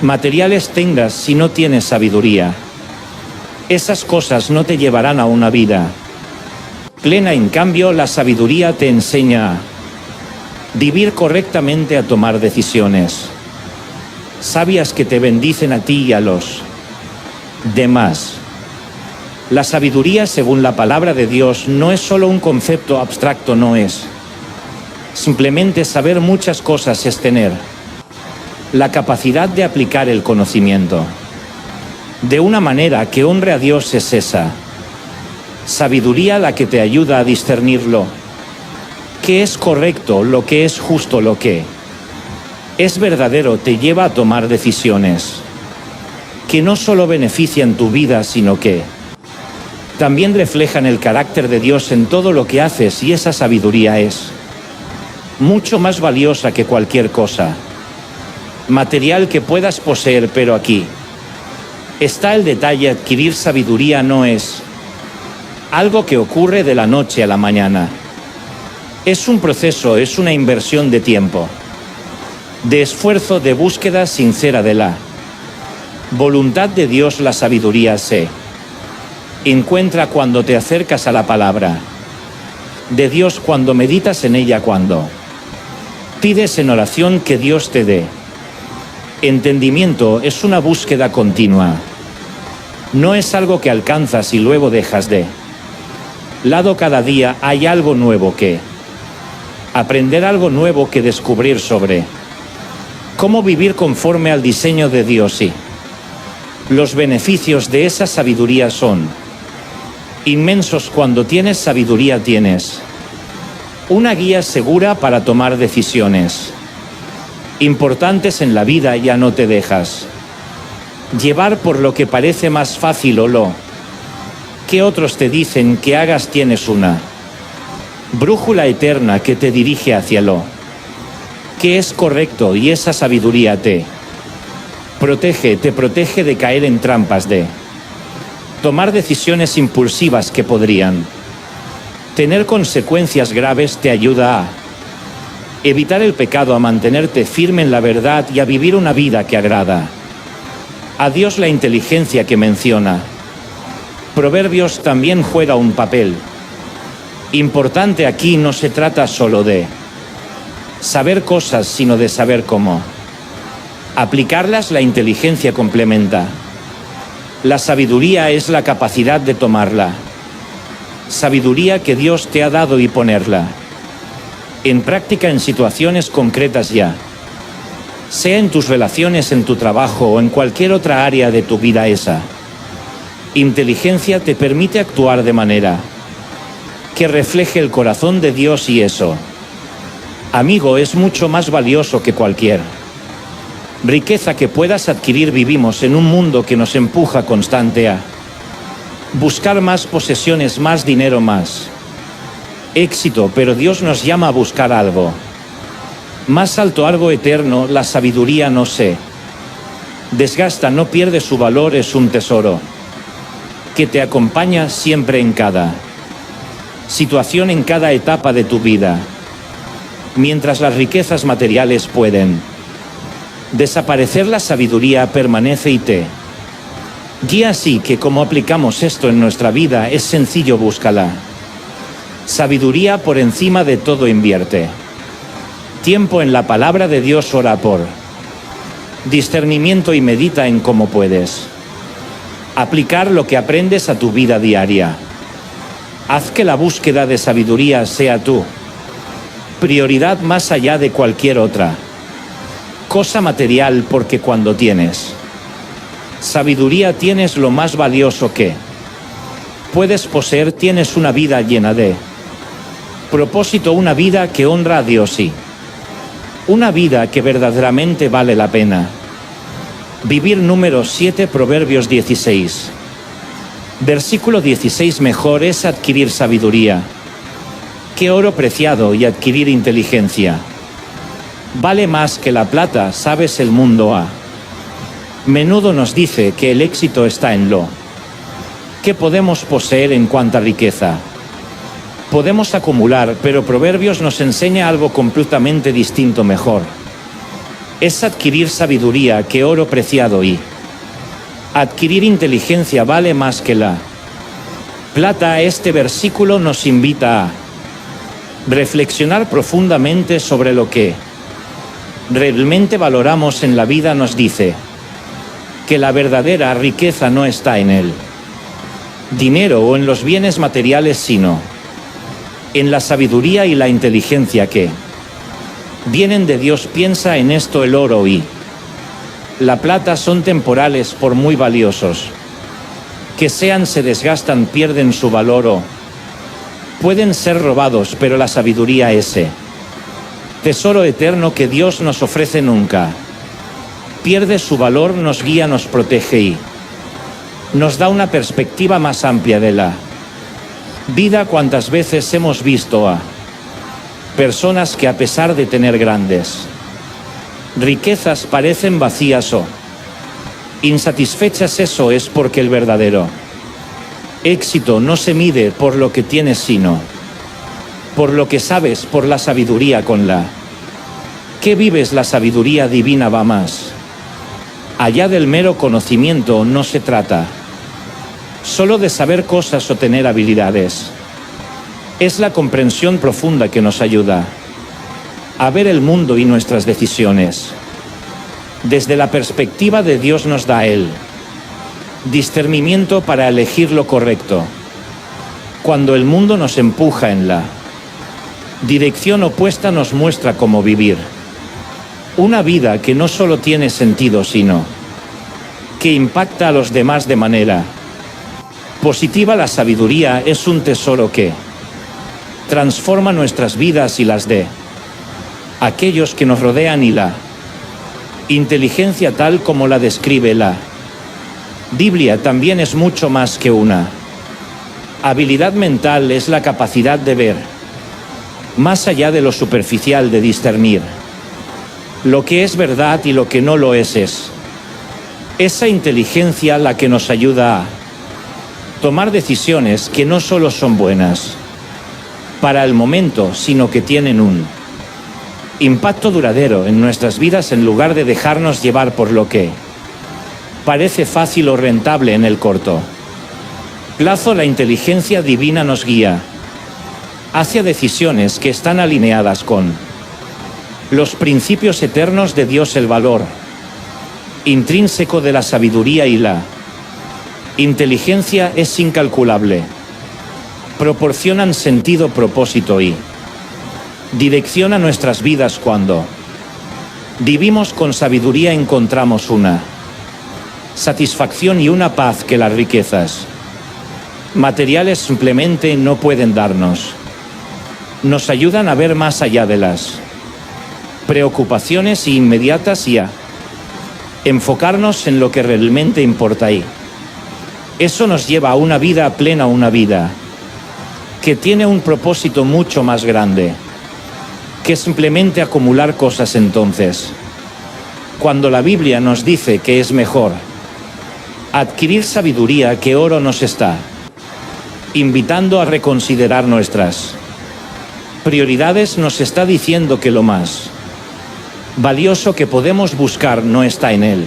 materiales tengas, si no tienes sabiduría, esas cosas no te llevarán a una vida plena. En cambio, la sabiduría te enseña a vivir correctamente, a tomar decisiones sabias que te bendicen a ti y a los demás. La sabiduría, según la palabra de Dios, no es solo un concepto abstracto, no es simplemente saber muchas cosas, es tener la capacidad de aplicar el conocimiento de una manera que honre a Dios. Es esa sabiduría la que te ayuda a discernir lo que es correcto, lo que es justo, lo que es verdadero. Te lleva a tomar decisiones que no solo benefician tu vida, sino que también reflejan el carácter de Dios en todo lo que haces. Y esa sabiduría es mucho más valiosa que cualquier cosa material que puedas poseer. Pero aquí está el detalle: adquirir sabiduría no es algo que ocurre de la noche a la mañana. Es un proceso, es una inversión de tiempo, de esfuerzo, de búsqueda sincera de la voluntad de Dios. La sabiduría se encuentra cuando te acercas a la palabra de Dios, cuando meditas en ella, cuando pides en oración que Dios te dé entendimiento. Es una búsqueda continua, no es algo que alcanzas y luego dejas de lado. Cada día hay algo nuevo que aprender, algo nuevo que descubrir sobre cómo vivir conforme al diseño de Dios. Y los beneficios de esa sabiduría son inmensos. Cuando tienes sabiduría, tienes una guía segura para tomar decisiones importantes en la vida. Ya no te dejas llevar por lo que parece más fácil o lo que otros te dicen que hagas. Tienes una brújula eterna que te dirige hacia lo que es correcto, y esa sabiduría te protege de caer en trampas, de tomar decisiones impulsivas que podrían tener consecuencias graves. Te ayuda a evitar el pecado, a mantenerte firme en la verdad y a vivir una vida que agrada a Dios. La inteligencia que menciona Proverbios también juega un papel Importante aquí no se trata solo de saber cosas, sino de saber cómo aplicarlas. La inteligencia complementa. La sabiduría es la capacidad de tomarla. Sabiduría que Dios te ha dado y ponerla en práctica en situaciones concretas ya. Sea en tus relaciones, en tu trabajo o en cualquier otra área de tu vida. Esa inteligencia te permite actuar de manera que refleje el corazón de Dios, y eso, amigo, es mucho más valioso que cualquier riqueza que puedas adquirir. Vivimos en un mundo que nos empuja constante a buscar más posesiones, más dinero, más éxito, pero Dios nos llama a buscar algo más alto, algo eterno. La sabiduría no se desgasta, no pierde su valor, es un tesoro que te acompaña siempre en cada situación, en cada etapa de tu vida. Mientras las riquezas materiales pueden desaparecer, la sabiduría permanece y te guía. Así que, ¿cómo aplicamos esto en nuestra vida? Es sencillo, búscala. Sabiduría por encima de todo, invierte tiempo en la palabra de Dios, ora por discernimiento y medita en cómo puedes aplicar lo que aprendes a tu vida diaria. Haz que la búsqueda de sabiduría sea tu prioridad más allá de cualquier otra cosa material, porque cuando tienes sabiduría tienes lo más valioso que puedes poseer. Tienes una vida llena de propósito, una vida que honra a Dios y una vida que verdaderamente vale la pena vivir. Número 7, Proverbios 16. Versículo 16. Mejor es adquirir sabiduría que oro preciado, y adquirir inteligencia vale más que la plata. Sabes, el mundo a menudo nos dice que el éxito está en lo que podemos poseer en cuanta riqueza podemos acumular, pero Proverbios nos enseña algo completamente distinto. Mejor es adquirir sabiduría que oro preciado, y adquirir inteligencia vale más que la plata. Este versículo nos invita a reflexionar profundamente sobre lo que realmente valoramos en la vida. Nos dice que la verdadera riqueza no está en el dinero o en los bienes materiales, sino en la sabiduría y la inteligencia que vienen de Dios. Piensa en esto: el oro y la plata son temporales, por muy valiosos que sean, se desgastan, pierden su valor o pueden ser robados, pero la sabiduría, ese tesoro eterno que Dios nos ofrece, nunca pierde su valor. Nos guía, nos protege y nos da una perspectiva más amplia de la vida. ¿Cuántas veces hemos visto a personas que, a pesar de tener grandes riquezas, parecen vacías o insatisfechas? Eso es porque el verdadero éxito no se mide por lo que tienes, sino por lo que sabes, por la sabiduría con la que vives. La sabiduría divina va más allá del mero conocimiento. No se trata solo de saber cosas o tener habilidades. Es la comprensión profunda que nos ayuda a ver el mundo y nuestras decisiones desde la perspectiva de Dios. Nos da el discernimiento para elegir lo correcto cuando el mundo nos empuja en la dirección opuesta. Nos muestra cómo vivir una vida que no solo tiene sentido, sino que impacta a los demás de manera positiva. La sabiduría es un tesoro que transforma nuestras vidas y las de aquellos que nos rodean, y la inteligencia, tal como la describe la Biblia, también es mucho más que una habilidad mental. Es la capacidad de ver más allá de lo superficial, de discernir lo que es verdad y lo que no lo es. Es esa inteligencia la que nos ayuda a tomar decisiones que no solo son buenas para el momento, sino que tienen un impacto duradero en nuestras vidas, en lugar de dejarnos llevar por lo que parece fácil o rentable en el corto plazo. La inteligencia divina nos guía hacia decisiones que están alineadas con los principios eternos de Dios, el valor intrínseco de la sabiduría y la inteligencia es incalculable. Proporcionan sentido, propósito y dirección a nuestras vidas. Cuando vivimos con sabiduría encontramos una satisfacción y una paz que las riquezas materiales simplemente no pueden darnos. Nos ayudan a ver más allá de las preocupaciones inmediatas y a enfocarnos en lo que realmente importa, y eso nos lleva a una vida plena, una vida que tiene un propósito mucho más grande que simplemente acumular cosas. Entonces, cuando la Biblia nos dice que es mejor adquirir sabiduría que oro, nos está invitando a reconsiderar nuestras prioridades. Nos está diciendo que lo más valioso que podemos buscar no está en el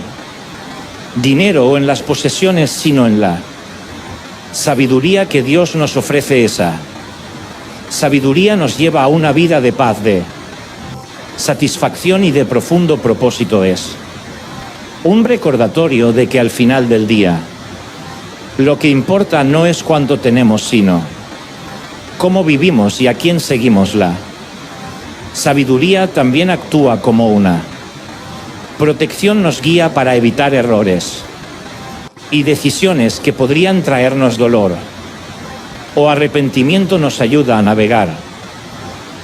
dinero o en las posesiones, sino en la sabiduría que Dios nos ofrece. Esa sabiduría nos lleva a una vida de paz, de satisfacción y de profundo propósito. Es un recordatorio de que al final del día, lo que importa no es cuánto tenemos, sino cómo vivimos y a quién seguimos. La sabiduría también actúa como una protección, nos guía para evitar errores y decisiones que podrían traernos dolor o arrepentimiento. Nos ayuda a navegar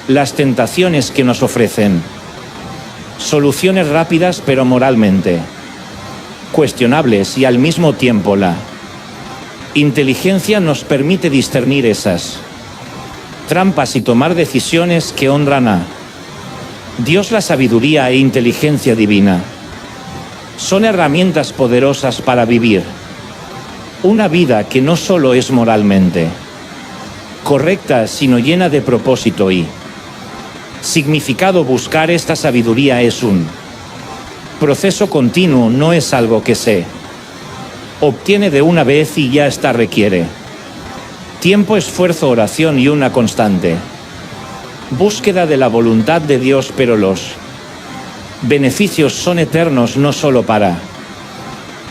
las tentaciones que nos ofrecen soluciones rápidas pero moralmente cuestionables, y al mismo tiempo la inteligencia nos permite discernir esas trampas y tomar decisiones que honran a Dios. La sabiduría e inteligencia divina son herramientas poderosas para vivir una vida que no solo es moralmente correcta, sino llena de propósito y significado. Buscar esta sabiduría es un proceso continuo, no es algo que se obtiene de una vez y ya está. Requiere tiempo, esfuerzo, oración y una constante búsqueda de la voluntad de Dios, pero los beneficios son eternos, no solo para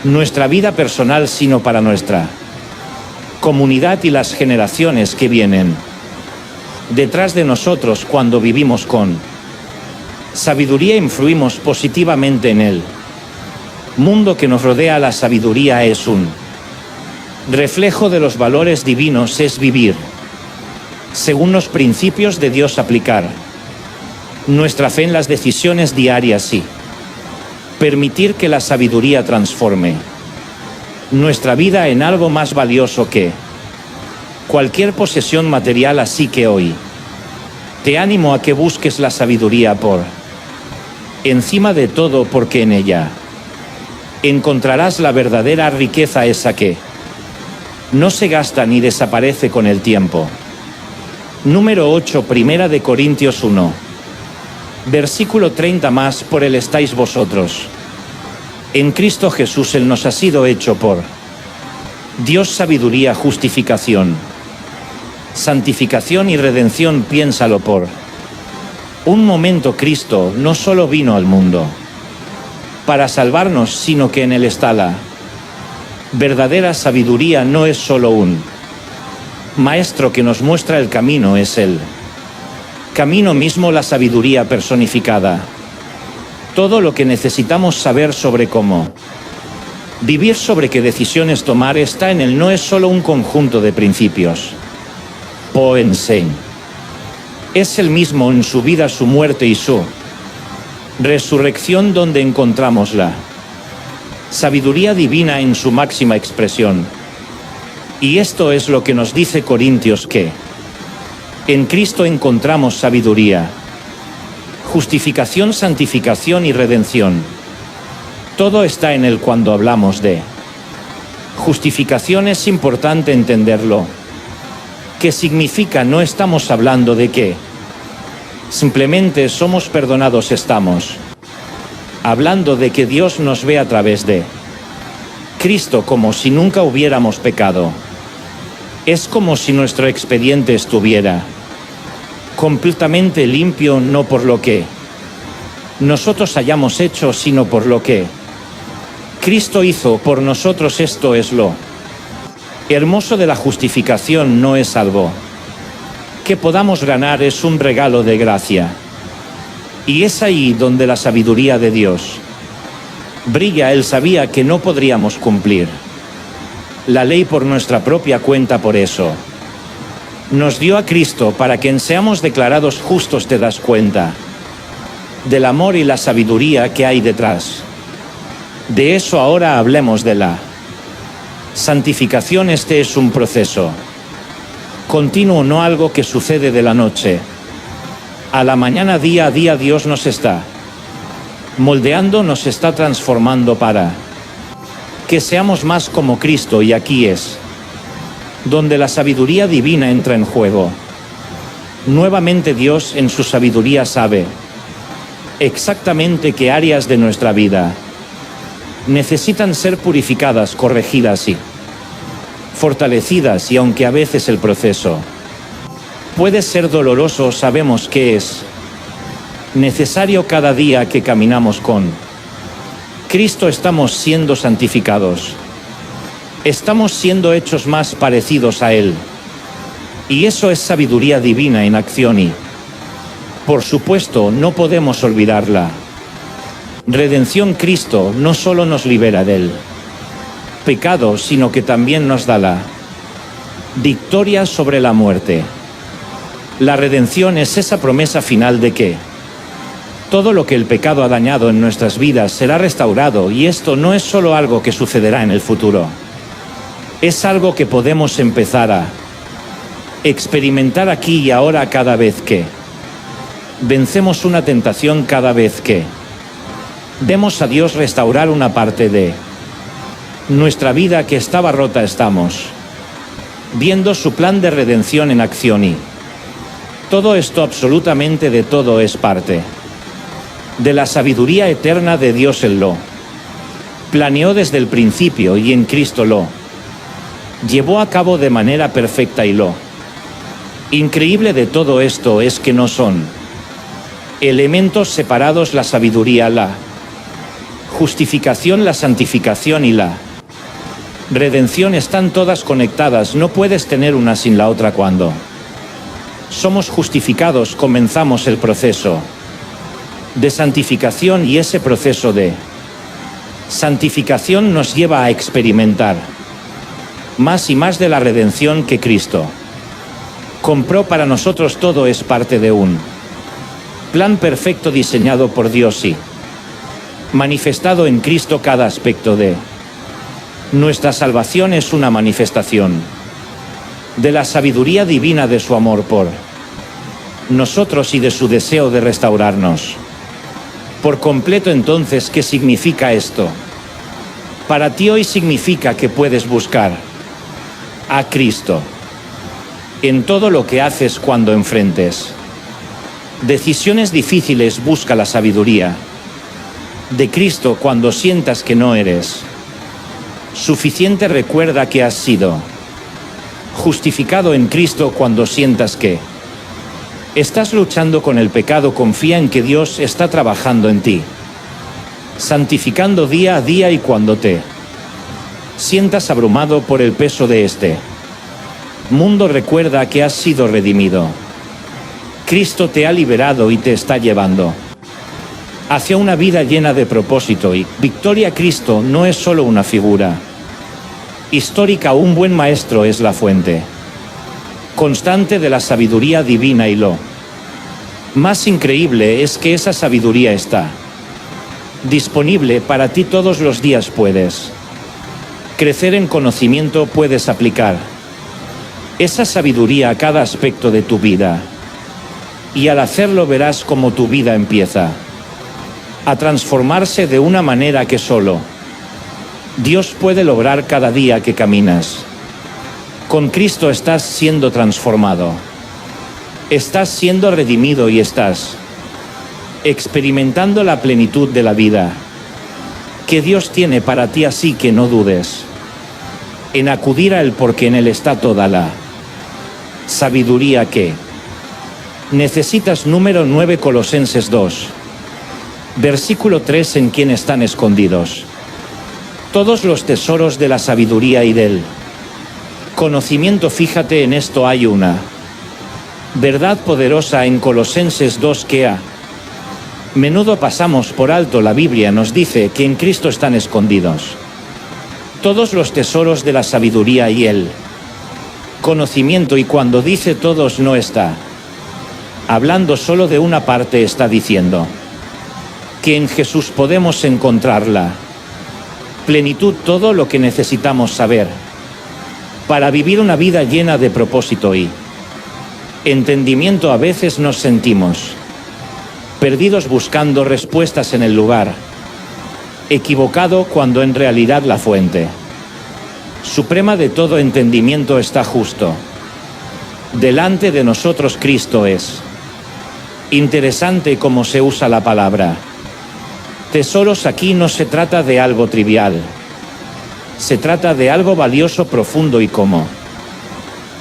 nuestra vida personal, sino para nuestra comunidad y las generaciones que vienen detrás de nosotros. Cuando vivimos con sabiduría, influimos positivamente en el mundo que nos rodea. La sabiduría es un reflejo de los valores divinos, es vivir según los principios de Dios, aplicar nuestra fe en las decisiones diarias y permitir que la sabiduría transforme nuestra vida en algo más valioso que cualquier posesión material. Así que hoy te animo a que busques la sabiduría por encima de todo, porque en ella encontrarás la verdadera riqueza, esa que no se gasta ni desaparece con el tiempo. Número 8, Primera de Corintios 1, versículo 30. Más por Él estáis vosotros en Cristo Jesús, Él nos ha sido hecho por Dios sabiduría, justificación, santificación y redención. Piénsalo por un momento. Cristo no solo vino al mundo para salvarnos, sino que en Él está la verdadera sabiduría. No es solo un maestro que nos muestra el camino, es el camino mismo, la sabiduría personificada. Todo lo que necesitamos saber sobre cómo vivir, sobre qué decisiones tomar, está en Él. No es solo un conjunto de principios. Poensein es el mismo en su vida, su muerte y su resurrección, donde encontramos la sabiduría divina en su máxima expresión. Y esto es lo que nos dice Corintios, que en Cristo encontramos sabiduría, justificación, santificación y redención. Todo está en Él. Cuando hablamos de justificación es importante entenderlo. ¿Qué significa? No estamos hablando de que simplemente somos perdonados, estamos hablando de que Dios nos ve a través de Cristo, como si nunca hubiéramos pecado. Es como si nuestro expediente estuviera completamente limpio, no por lo que nosotros hayamos hecho, sino por lo que Cristo hizo por nosotros. Esto es lo hermoso de la justificación, no es algo que podamos ganar, es un regalo de gracia. Y es ahí donde la sabiduría de Dios brilla. Él sabía que no podríamos cumplir la ley por nuestra propia cuenta, por eso nos dio a Cristo para que seamos declarados justos. ¿Te das cuenta del amor y la sabiduría que hay detrás de eso? Ahora hablemos de la santificación. Este es un proceso continuo, no algo que sucede de la noche a la mañana. Día a día Dios nos está moldeando, nos está transformando para que seamos más como Cristo, y aquí es donde la sabiduría divina entra en juego. Nuevamente Dios en su sabiduría sabe exactamente qué áreas de nuestra vida necesitan ser purificadas, corregidas y fortalecidas, y aunque a veces el proceso puede ser doloroso, sabemos que es necesario. Cada día que caminamos con Cristo estamos siendo santificados, estamos siendo hechos más parecidos a Él, y eso es sabiduría divina en acción. Y por supuesto no podemos olvidarla. Redención. Cristo no solo nos libera del pecado, sino que también nos da la victoria sobre la muerte. La redención es esa promesa final de que todo lo que el pecado ha dañado en nuestras vidas será restaurado, y esto no es solo algo que sucederá en el futuro, es algo que podemos empezar a experimentar aquí y ahora, cada vez que vencemos una tentación, cada vez que vemos a Dios restaurar una parte de nuestra vida que estaba rota. Estamos viendo su plan de redención en acción, y todo esto, absolutamente de todo, es parte de la sabiduría eterna de Dios. Él lo planeó desde el principio, y en Cristo lo llevó a cabo de manera perfecta. Y lo increíble de todo esto es que no son elementos separados. La sabiduría, la justificación, la santificación y la redención están todas conectadas. No puedes tener una sin la otra. Cuando somos justificados, comenzamos el proceso de santificación, y ese proceso de santificación nos lleva a experimentar más y más de la redención que Cristo compró para nosotros. Todo es parte de un plan perfecto diseñado por Dios y manifestado en Cristo. Cada aspecto de nuestra salvación es una manifestación de la sabiduría divina, de su amor por nosotros y de su deseo de restaurarnos por completo. Entonces, ¿qué significa esto para ti hoy? Significa que puedes buscar a Cristo en todo lo que haces. Cuando enfrentes decisiones difíciles, busca la sabiduría de Cristo. Cuando sientas que no eres suficiente, recuerda que has sido justificado en Cristo. Cuando sientas que estás luchando con el pecado, confía en que Dios está trabajando en ti, santificando día a día. Y cuando te sientas abrumado por el peso de este mundo, recuerda que has sido redimido. Cristo te ha liberado y te está llevando hacia una vida llena de propósito y victoria. Cristo no es solo una figura histórica, un buen maestro es la fuente constante de la sabiduría divina, y lo más increíble es que esa sabiduría está disponible para ti todos los días. Puedes crecer en conocimiento, puedes aplicar esa sabiduría a cada aspecto de tu vida, y al hacerlo verás cómo tu vida empieza a transformarse de una manera que solo Dios puede lograr. Cada día que caminas con Cristo estás siendo transformado, estás siendo redimido y estás experimentando la plenitud de la vida que Dios tiene para ti. Así que no dudes en acudir a Él, porque en Él está toda la sabiduría que Necesitas número 9 Colosenses 2. Versículo 3 en quien están escondidos todos los tesoros de la sabiduría y del conocimiento. Fíjate en esto, hay una verdad poderosa en Colosenses 2 que a menudo pasamos por alto. La Biblia nos dice que en Cristo están escondidos todos los tesoros de la sabiduría y el conocimiento, y cuando dice todos no está hablando solo de una parte, está diciendo que en Jesús podemos encontrar la plenitud, todo lo que necesitamos saber para vivir una vida llena de propósito y entendimiento. A veces nos sentimos perdidos buscando respuestas en el lugar equivocado, cuando en realidad la fuente suprema de todo entendimiento está justo delante de nosotros. Cristo es interesante cómo se usa la palabra tesoros. Aquí no se trata de algo trivial, se trata de algo valioso, profundo, y como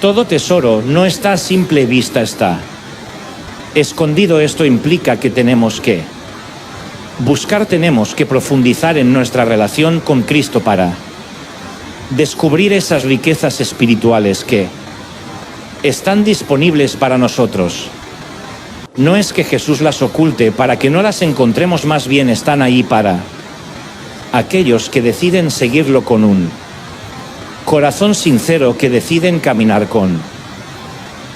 todo tesoro no está a simple vista, está escondido. Esto implica que tenemos que buscar, tenemos que profundizar en nuestra relación con Cristo para descubrir esas riquezas espirituales que están disponibles para nosotros. No es que Jesús las oculte para que no las encontremos, más bien están ahí para aquellos que deciden seguirlo con un corazón sincero, que deciden caminar con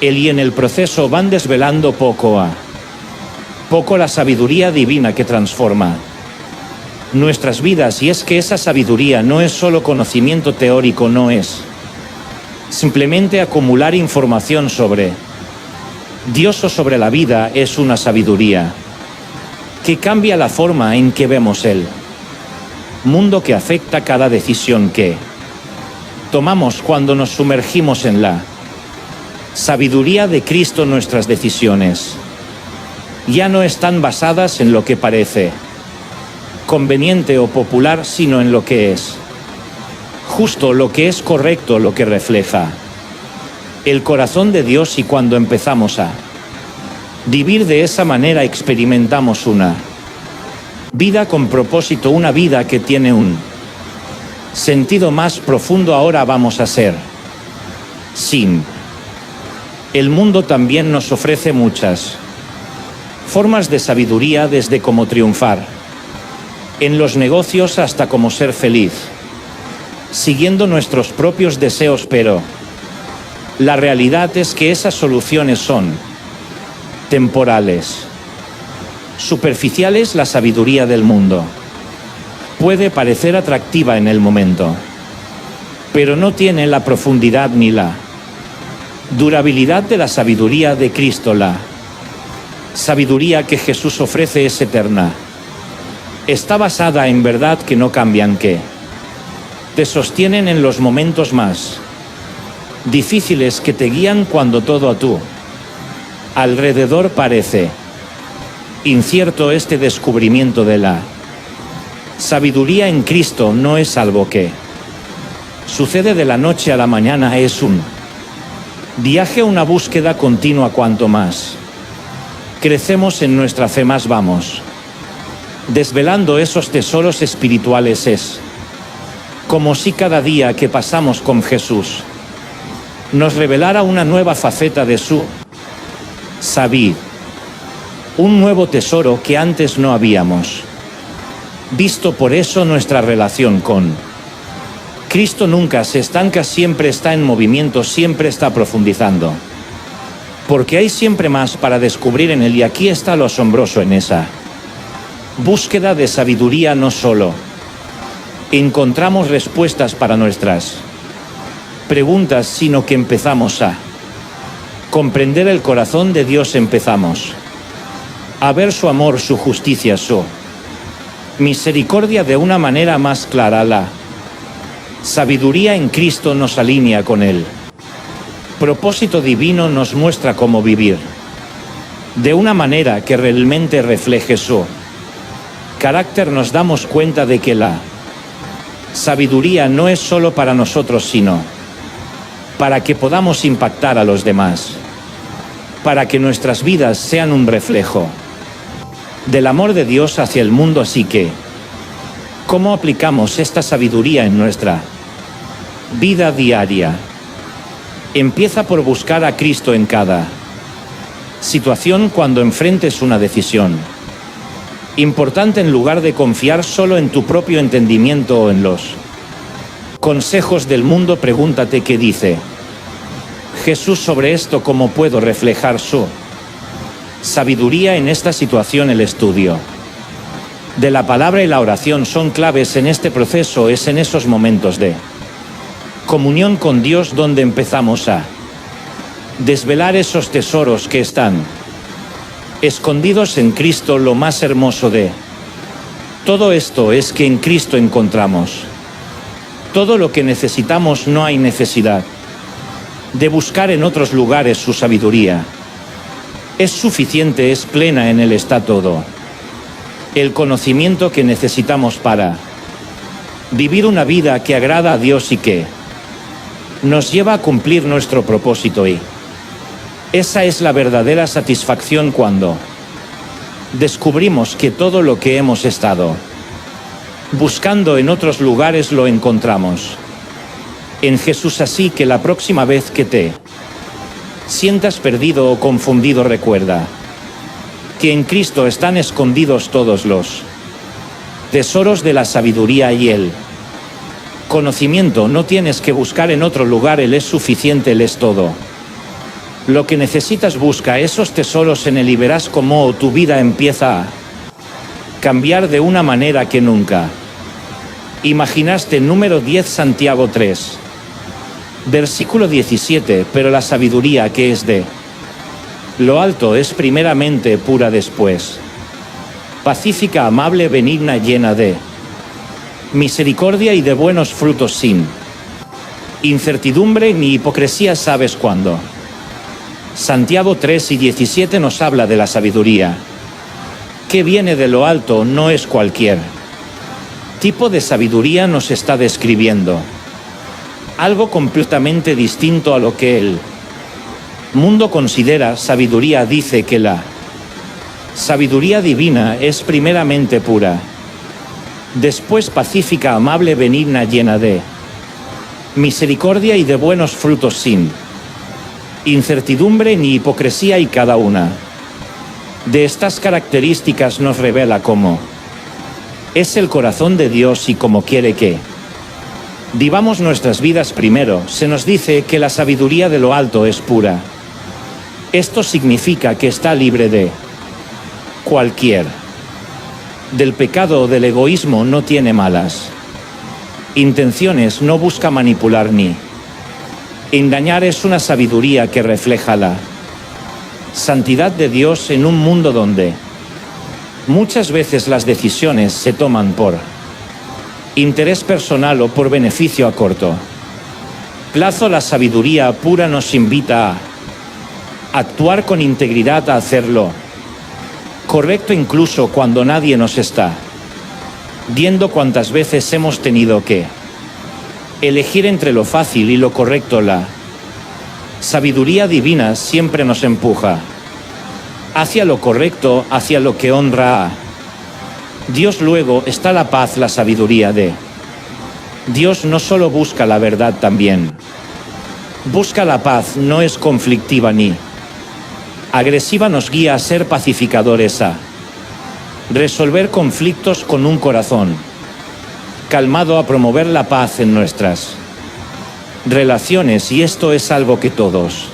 Él, y en el proceso van desvelando poco a poco la sabiduría divina que transforma nuestras vidas. Y es que esa sabiduría no es solo conocimiento teórico, no es simplemente acumular información sobre Dios o sobre la vida, es una sabiduría que cambia la forma en que vemos el mundo, que afecta cada decisión que tomamos. Cuando nos sumergimos en la sabiduría de Cristo, nuestras decisiones ya no están basadas en lo que parece conveniente o popular, sino en lo que es justo, lo que es correcto, lo que refleja el corazón de Dios. Y cuando empezamos a vivir de esa manera, experimentamos una vida con propósito, una vida que tiene un sentido más profundo. Ahora vamos a ser sin. El mundo también nos ofrece muchas formas de sabiduría, desde cómo triunfar en los negocios hasta cómo ser feliz siguiendo nuestros propios deseos, pero la realidad es que esas soluciones son temporales, superficiales. La sabiduría del mundo puede parecer atractiva en el momento, pero no tiene la profundidad ni la durabilidad de la sabiduría de Cristo. La sabiduría que Jesús ofrece es eterna, está basada en verdad que no cambian, que te sostienen en los momentos más difíciles, que te guían cuando todo a tu alrededor parece incierto. Este descubrimiento de la sabiduría en Cristo no es algo que sucede de la noche a la mañana, es un viaje, una búsqueda continua. Cuanto más crecemos en nuestra fe, más vamos desvelando esos tesoros espirituales. Es como si cada día que pasamos con Jesús nos revelara una nueva faceta de su sabiduría, un nuevo tesoro que antes no habíamos visto. Por eso nuestra relación con Cristo nunca se estanca, siempre está en movimiento, siempre está profundizando, porque hay siempre más para descubrir en Él. Y aquí está lo asombroso en esa búsqueda de sabiduría. No solo encontramos respuestas para nuestras preguntas, sino que empezamos a comprender el corazón de Dios, empezamos a ver su amor, su justicia, su misericordia de una manera más clara. La sabiduría en Cristo nos alinea con Él. Propósito divino, nos muestra cómo vivir de una manera que realmente refleje su carácter. Nos damos cuenta de que la sabiduría no es solo para nosotros, sino para que podamos impactar a los demás, para que nuestras vidas sean un reflejo del amor de Dios hacia el mundo. Así que, ¿cómo aplicamos esta sabiduría en nuestra vida diaria? Empieza por buscar a Cristo en cada situación cuando enfrentes una decisión importante, en lugar de confiar solo en tu propio entendimiento o en los consejos del mundo. Pregúntate qué dice Jesús sobre esto, cómo puedo reflejar su sabiduría en esta situación. El estudio de la palabra y la oración son claves en este proceso. Es en esos momentos de comunión con Dios donde empezamos a desvelar esos tesoros que están escondidos en Cristo. Lo más hermoso de todo esto es que en Cristo encontramos todo lo que necesitamos. No hay necesidad de buscar en otros lugares. Su sabiduría es suficiente, es plena, en Él está todo el conocimiento que necesitamos para vivir una vida que agrada a Dios y que nos lleva a cumplir nuestro propósito. Y esa es la verdadera satisfacción cuando descubrimos que todo lo que hemos estado buscando en otros lugares lo encontramos en Jesús. Así que la próxima vez que te sientas perdido o confundido, recuerda que en Cristo están escondidos todos los tesoros de la sabiduría y el conocimiento. No tienes que buscar en otro lugar, Él es suficiente, Él es todo lo que necesitas. Busca esos tesoros en Él y verás cómo tu vida empieza a cambiar de una manera que nunca imaginaste. Número 10, Santiago 3, versículo 17. Pero la sabiduría que es de lo alto es primeramente pura, después pacífica, amable, benigna, llena de misericordia y de buenos frutos, sin incertidumbre ni hipocresía. ¿Sabes cuándo? Santiago 3 y 17 nos habla de la sabiduría que viene de lo alto. No es cualquier tipo de sabiduría, nos está describiendo algo completamente distinto a lo que el mundo considera sabiduría. Dice que la sabiduría divina es primeramente pura, después pacífica, amable, benigna, llena de misericordia y de buenos frutos, sin incertidumbre ni hipocresía. Y cada una de estas características nos revela cómo es el corazón de Dios y cómo quiere que vivamos nuestras vidas. Primero, se nos dice que la sabiduría de lo alto es pura. Esto significa que está libre de cualquier del pecado o del egoísmo. No tiene malas intenciones, no busca manipular ni engañar. Es una sabiduría que refleja la santidad de Dios en un mundo donde muchas veces las decisiones se toman por interés personal o por beneficio a corto plazo. La sabiduría pura nos invita a actuar con integridad, a hacerlo correcto incluso cuando nadie nos está viendo. Cuántas veces hemos tenido que elegir entre lo fácil y lo correcto. La sabiduría divina siempre nos empuja hacia lo correcto, hacia lo que honra a Dios. Luego está la paz. La sabiduría de Dios no solo busca la verdad, también busca la paz. No es conflictiva ni agresiva, nos guía a ser pacificadores, a resolver conflictos con un corazón calmado, a promover la paz en nuestras relaciones. Y esto es algo que todos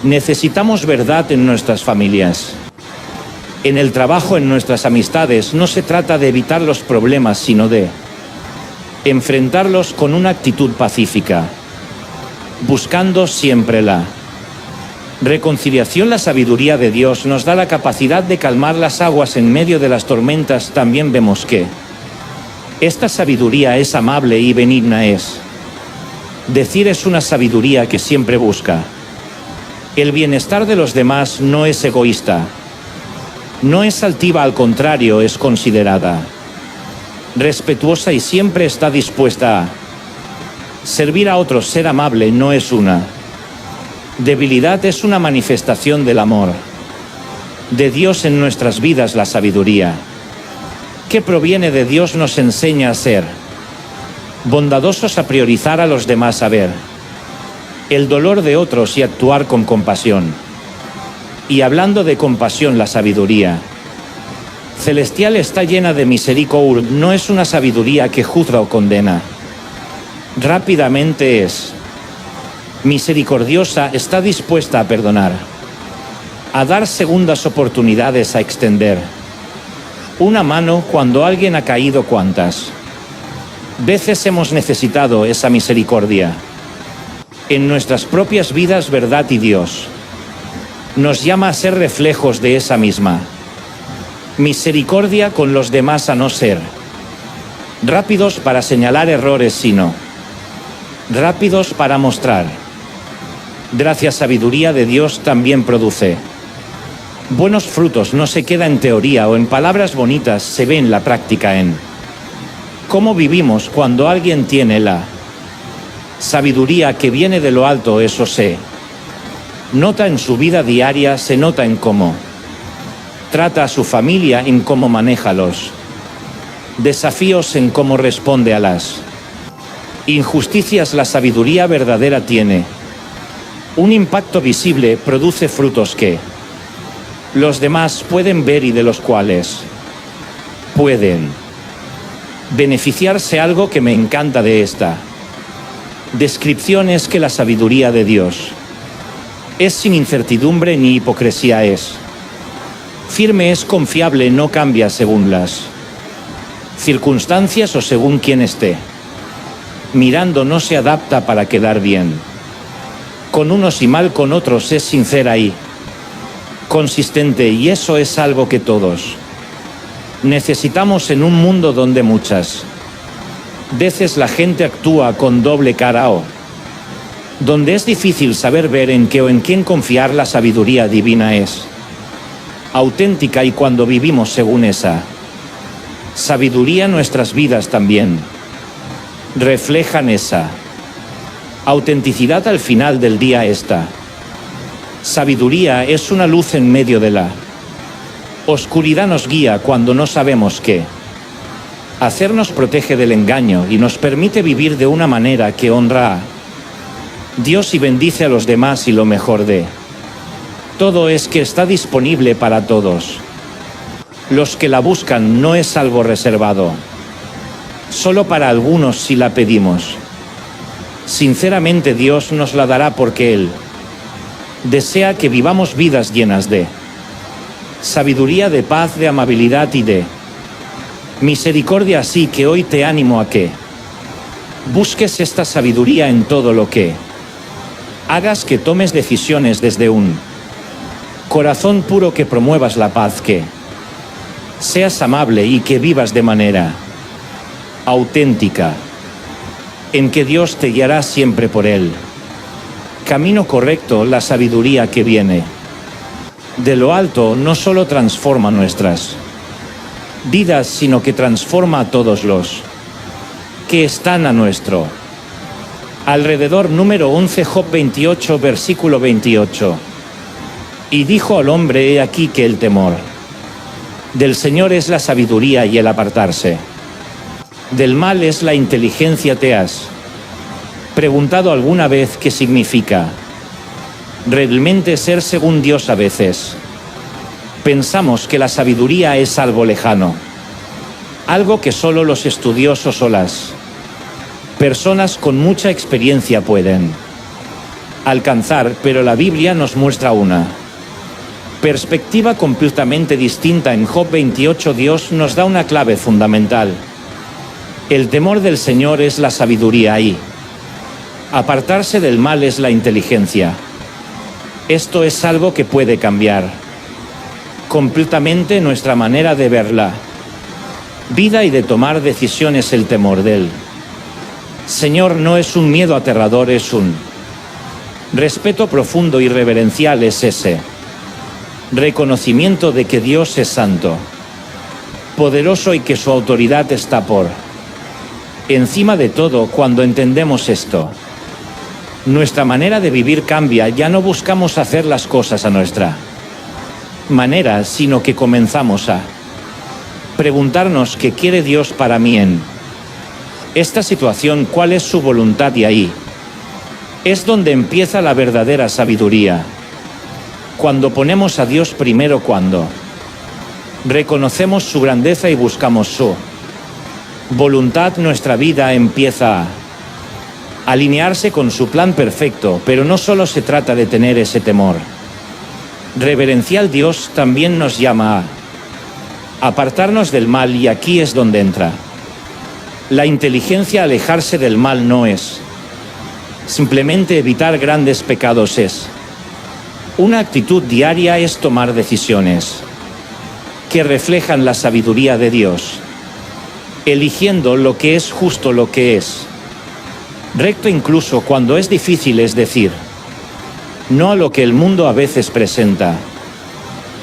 necesitamos. Verdad en nuestras familias, en el trabajo, en nuestras amistades. No se trata de evitar los problemas, sino de enfrentarlos con una actitud pacífica, buscando siempre la reconciliación. La sabiduría de Dios nos da la capacidad de calmar las aguas en medio de las tormentas. También vemos que esta sabiduría es amable y benigna. Es decir, es una sabiduría que siempre busca el bienestar de los demás. No es egoísta, no es altiva, al contrario, es considerada, respetuosa y siempre está dispuesta a servir a otros. Ser amable no es una Debilidad es una manifestación del amor de Dios en nuestras vidas. La sabiduría que proviene de Dios nos enseña a ser bondadosos, a priorizar a los demás, a ver el dolor de otros y actuar con compasión. Y hablando de compasión, la sabiduría celestial está llena de misericordia. No es una sabiduría que juzga o condena. Rápidamente es misericordiosa, está dispuesta a perdonar, a dar segundas oportunidades, a extender una mano cuando alguien ha caído. ¿Cuántas veces hemos necesitado esa misericordia en nuestras propias vidas, verdad? Y Dios nos llama a ser reflejos de esa misma misericordia con los demás, a no ser rápidos para señalar errores, sino rápidos para mostrar gracia. Sabiduría de Dios también produce buenos frutos, no se queda en teoría o en palabras bonitas, se ve en la práctica, en cómo vivimos. Cuando alguien tiene la sabiduría que viene de lo alto, eso se nota en su vida diaria, se nota en cómo trata a su familia, en cómo maneja los desafíos, en cómo responde a las injusticias. La sabiduría verdadera tiene un impacto visible, produce frutos que los demás pueden ver y de los cuales pueden beneficiarse. Algo que me encanta de esta descripción es que la sabiduría de Dios es sin incertidumbre ni hipocresía, es firme, es confiable, no cambia según las circunstancias o según quien esté mirando, no se adapta para quedar bien con unos y mal con otros, es sincera y consistente, y eso es algo que todos necesitamos en un mundo donde muchas veces la gente actúa con doble cara o donde es difícil saber ver en qué o en quién confiar. La sabiduría divina es auténtica, y cuando vivimos según esa sabiduría, nuestras vidas también reflejan esa autenticidad. Al final del día, esta sabiduría es una luz en medio de la oscuridad, nos guía cuando no sabemos qué hacer, nos protege del engaño y nos permite vivir de una manera que honra a Dios y bendice a los demás. Y lo mejor de todo es que está disponible para todos los que la buscan, no es algo reservado solo para algunos. Si la pedimos sinceramente, Dios nos la dará, porque Él desea que vivamos vidas llenas de sabiduría, de paz, de amabilidad y de misericordia. Así que hoy te animo a que busques esta sabiduría en todo lo que hagas, que tomes decisiones desde un corazón puro, que promuevas la paz, que seas amable y que vivas de manera auténtica, en que Dios te guiará siempre por el camino correcto. La sabiduría que viene de lo alto no solo transforma nuestras vidas, sino que transforma a todos los que están a nuestro alrededor. Número 11, Job 28, versículo 28. Y dijo al hombre: he aquí que el temor del Señor es la sabiduría, y el apartarse del mal es la inteligencia. ¿Te has preguntado alguna vez qué significa realmente ser según Dios? A veces pensamos que la sabiduría es algo lejano, algo que solo los estudiosos o las personas con mucha experiencia pueden alcanzar, pero la Biblia nos muestra una perspectiva completamente distinta. En Job 28 Dios nos da una clave fundamental: el temor del Señor es la sabiduría, y apartarse del mal es la inteligencia. Esto es algo que puede cambiar completamente nuestra manera de ver la vida y de tomar decisiones. El temor del Señor no es un miedo aterrador, es un respeto profundo y reverencial, es ese reconocimiento de que Dios es santo, poderoso y que su autoridad está por encima de todo. Cuando entendemos esto, Nuestra manera de vivir cambia, ya no buscamos hacer las cosas a nuestra manera, sino que comenzamos a preguntarnos qué quiere Dios para mí en esta situación, cuál es su voluntad, y ahí es donde empieza la verdadera sabiduría. Cuando ponemos a Dios primero, cuando reconocemos su grandeza y buscamos su voluntad, nuestra vida empieza a alinearse con su plan perfecto, pero no solo se trata de tener ese temor reverencial. Dios también nos llama a apartarnos del mal, y aquí es donde entra la inteligencia. Alejarse del mal no es simplemente evitar grandes pecados, es una actitud diaria, es tomar decisiones que reflejan la sabiduría de Dios, eligiendo lo que es justo, lo que es recto, incluso cuando es difícil, es decir, no a lo que el mundo a veces presenta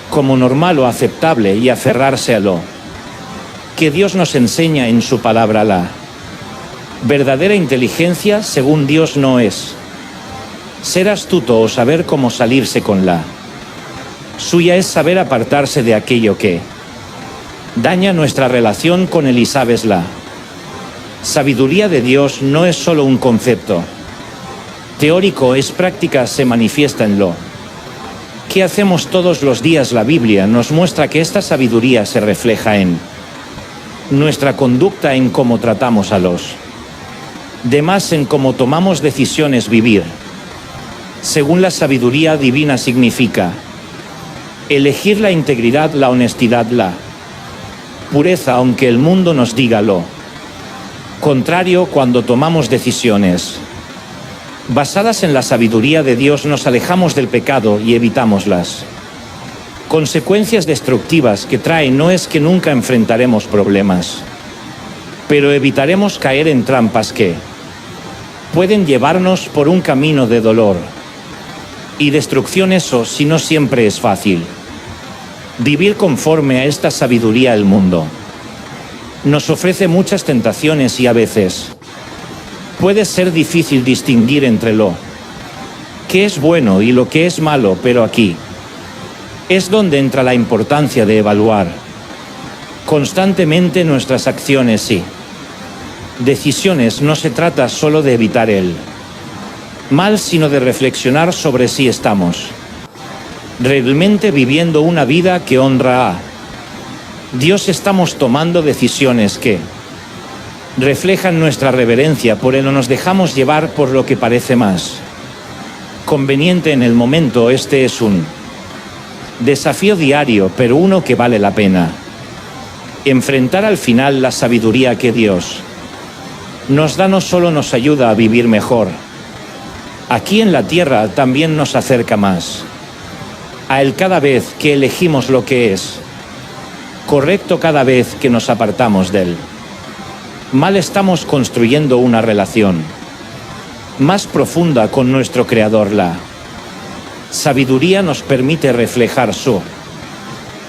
como normal o aceptable, y aferrarse a lo que Dios nos enseña en su palabra. La verdadera inteligencia, según Dios, no es ser astuto o saber cómo salirse con la suya, es saber apartarse de aquello que daña nuestra relación con Él. Y sabes, la sabiduría de Dios no es solo un concepto teórico, es práctica, se manifiesta en lo que hacemos todos los días. La Biblia nos muestra que esta sabiduría se refleja en nuestra conducta, en cómo tratamos a los demás, en cómo tomamos decisiones. Vivir según la sabiduría divina significa elegir la integridad, la honestidad, la pureza, aunque el mundo nos diga lo contrario. Cuando tomamos decisiones basadas en la sabiduría de Dios, nos alejamos del pecado y evitamos las consecuencias destructivas que trae. No es que nunca enfrentaremos problemas, pero evitaremos caer en trampas que pueden llevarnos por un camino de dolor y destrucción. Eso sí, no siempre es fácil vivir conforme a esta sabiduría. El mundo nos ofrece muchas tentaciones y a veces puede ser difícil distinguir entre lo que es bueno y lo que es malo, pero aquí es donde entra la importancia de evaluar constantemente nuestras acciones y decisiones. No se trata solo de evitar el mal, sino de reflexionar sobre si estamos realmente viviendo una vida que honra a Dios. Estamos tomando decisiones que reflejan nuestra reverencia por Él, o nos dejamos llevar por lo que parece más conveniente en el momento. Este es un desafío diario, pero uno que vale la pena enfrentar. Al final, la sabiduría que Dios nos da no solo nos ayuda a vivir mejor aquí en la tierra, también nos acerca más a Él cada vez que elegimos lo que es correcto. Cada vez que nos apartamos del mal, estamos construyendo una relación más profunda con nuestro Creador. La sabiduría nos permite reflejar su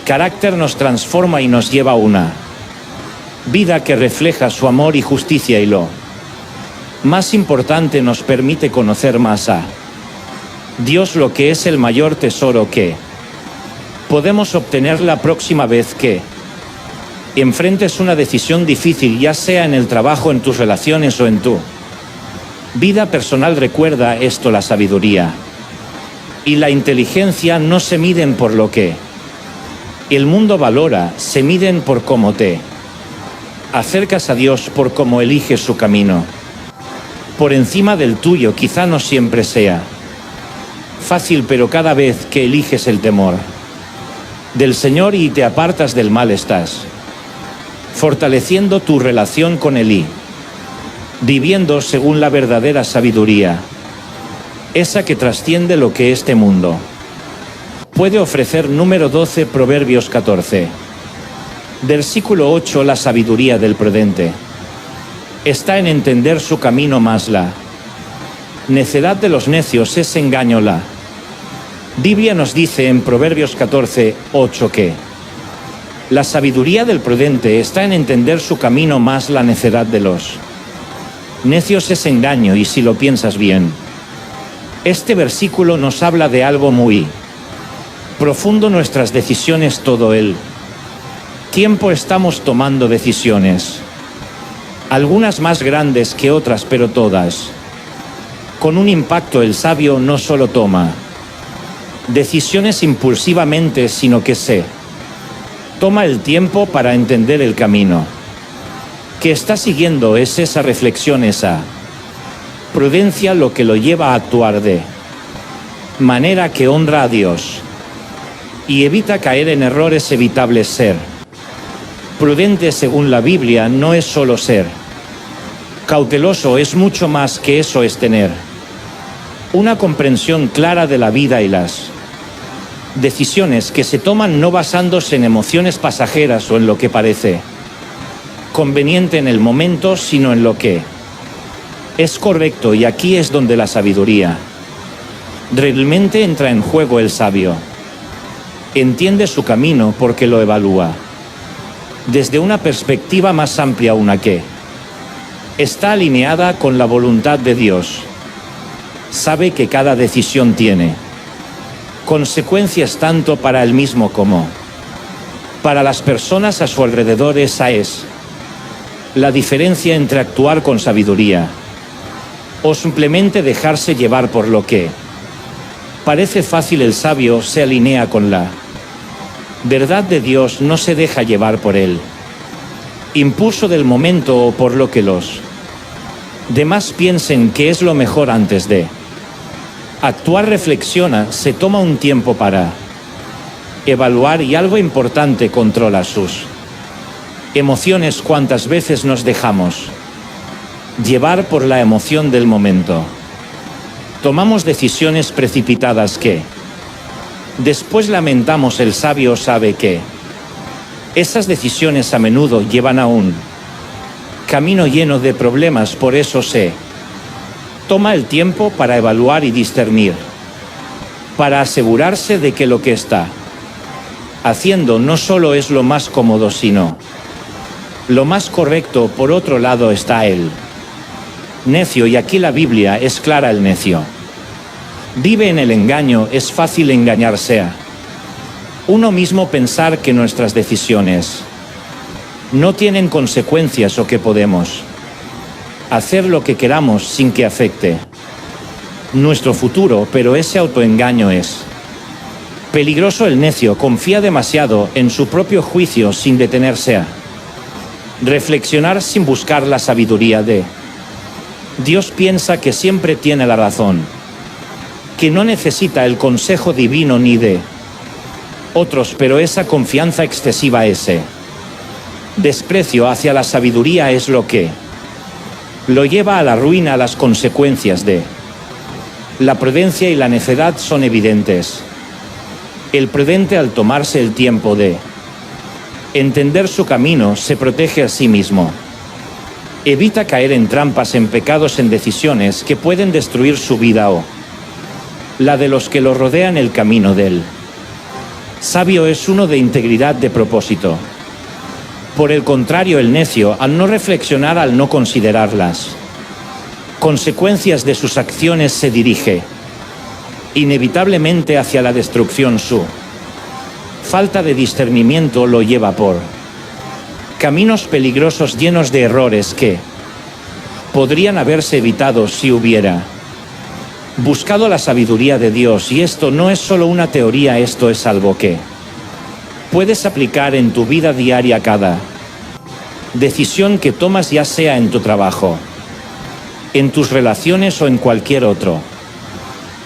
carácter, nos transforma y nos lleva a una vida que refleja su amor y justicia, y lo más importante, nos permite conocer más a Dios, lo que es el mayor tesoro que podemos obtener. La próxima vez que enfrentes una decisión difícil, ya sea en el trabajo, en tus relaciones o en tu vida personal, recuerda esto: la sabiduría y la inteligencia no se miden por lo que el mundo valora, se miden por cómo te acercas a Dios, por cómo eliges su camino por encima del tuyo. Quizá no siempre sea fácil, pero cada vez que eliges el temor del Señor y te apartas del mal, estás fortaleciendo tu relación con Él y viviendo según la verdadera sabiduría, esa que trasciende lo que este mundo puede ofrecer. Número 12, Proverbios 14. Versículo 8. La sabiduría del prudente está en entender su camino, mas la necedad de los necios es engaño. La Biblia nos dice en Proverbios 14, 8 que la sabiduría del prudente está en entender su camino, mas la necedad de los necios es engaño. Y si lo piensas bien, Este versículo nos habla de algo muy profundo, nuestras decisiones, todo el tiempo estamos tomando decisiones, algunas más grandes que otras, pero todas con un impacto. El sabio no solo toma decisiones impulsivamente, sino que se toma el tiempo para entender el camino que está siguiendo. Es esa reflexión, esa prudencia lo que lo lleva a actuar de manera que honra a Dios y evita caer en errores evitables. Ser prudente, según la Biblia, no es solo ser cauteloso, es mucho más que eso, es tener una comprensión clara de la vida y las decisiones que se toman, no basándose en emociones pasajeras o en lo que parece conveniente en el momento, sino en lo que es correcto. Y aquí es donde la sabiduría realmente entra en juego. El sabio entiende su camino porque lo evalúa desde una perspectiva más amplia, una que está alineada con la voluntad de Dios. Sabe que cada decisión tiene consecuencias tanto para él mismo como para las personas a su alrededor. Esa es la diferencia entre actuar con sabiduría o simplemente dejarse llevar por lo que parece fácil. El sabio se alinea con la verdad de Dios, no se deja llevar por el impulso del momento o por lo que los demás piensen que es lo mejor. Antes de actuar, reflexiona, se toma un tiempo para evaluar y, algo importante, controla sus emociones. ¿Cuántas veces nos dejamos llevar por la emoción del momento? Tomamos decisiones precipitadas que después lamentamos. El sabio sabe que esas decisiones a menudo llevan a un camino lleno de problemas, por eso se toma el tiempo para evaluar y discernir, para asegurarse de que lo que está haciendo no solo es lo más cómodo, sino lo más correcto. Por otro lado está el necio, y aquí la Biblia es clara: el necio vive en el engaño. Es fácil engañarse a uno mismo, pensar que nuestras decisiones no tienen consecuencias o que podemos hacer lo que queramos sin que afecte nuestro futuro, pero ese autoengaño es peligroso. El necio confía demasiado en su propio juicio sin detenerse a reflexionar, sin buscar la sabiduría de Dios. Piensa que siempre tiene la razón, que no necesita el consejo divino ni de otros, pero esa confianza excesiva, ese desprecio hacia la sabiduría es lo que lo lleva a la ruina. Las consecuencias de la prudencia y la necedad son evidentes. El prudente, al tomarse el tiempo de entender su camino, se protege a sí mismo. Evita caer en trampas, en pecados, en decisiones que pueden destruir su vida o la de los que lo rodean. El camino del sabio es uno de integridad, de propósito. Por el contrario, el necio, al no reflexionar, al no considerar las consecuencias de sus acciones, se dirige inevitablemente hacia la destrucción. Su falta de discernimiento lo lleva por caminos peligrosos llenos de errores que podrían haberse evitado si hubiera buscado la sabiduría de Dios. Y esto no es solo una teoría, esto es algo que puedes aplicar en tu vida diaria. Cada decisión que tomas, ya sea en tu trabajo, en tus relaciones o en cualquier otro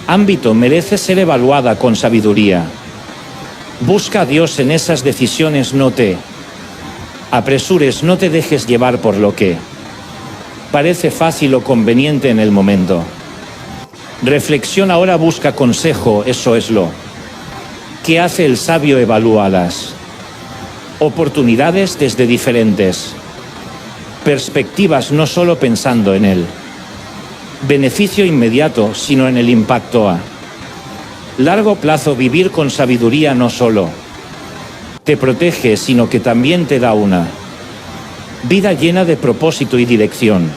ámbito, merece ser evaluada con sabiduría. Busca a Dios en esas decisiones, no te apresures, no te dejes llevar por lo que parece fácil o conveniente en el momento. Reflexiona ahora, busca consejo, eso es lo que hace el sabio. Evalúa las oportunidades desde diferentes perspectivas, no solo pensando en el beneficio inmediato, sino en el impacto a largo plazo. Vivir con sabiduría no solo te protege, sino que también te da una vida llena de propósito y dirección.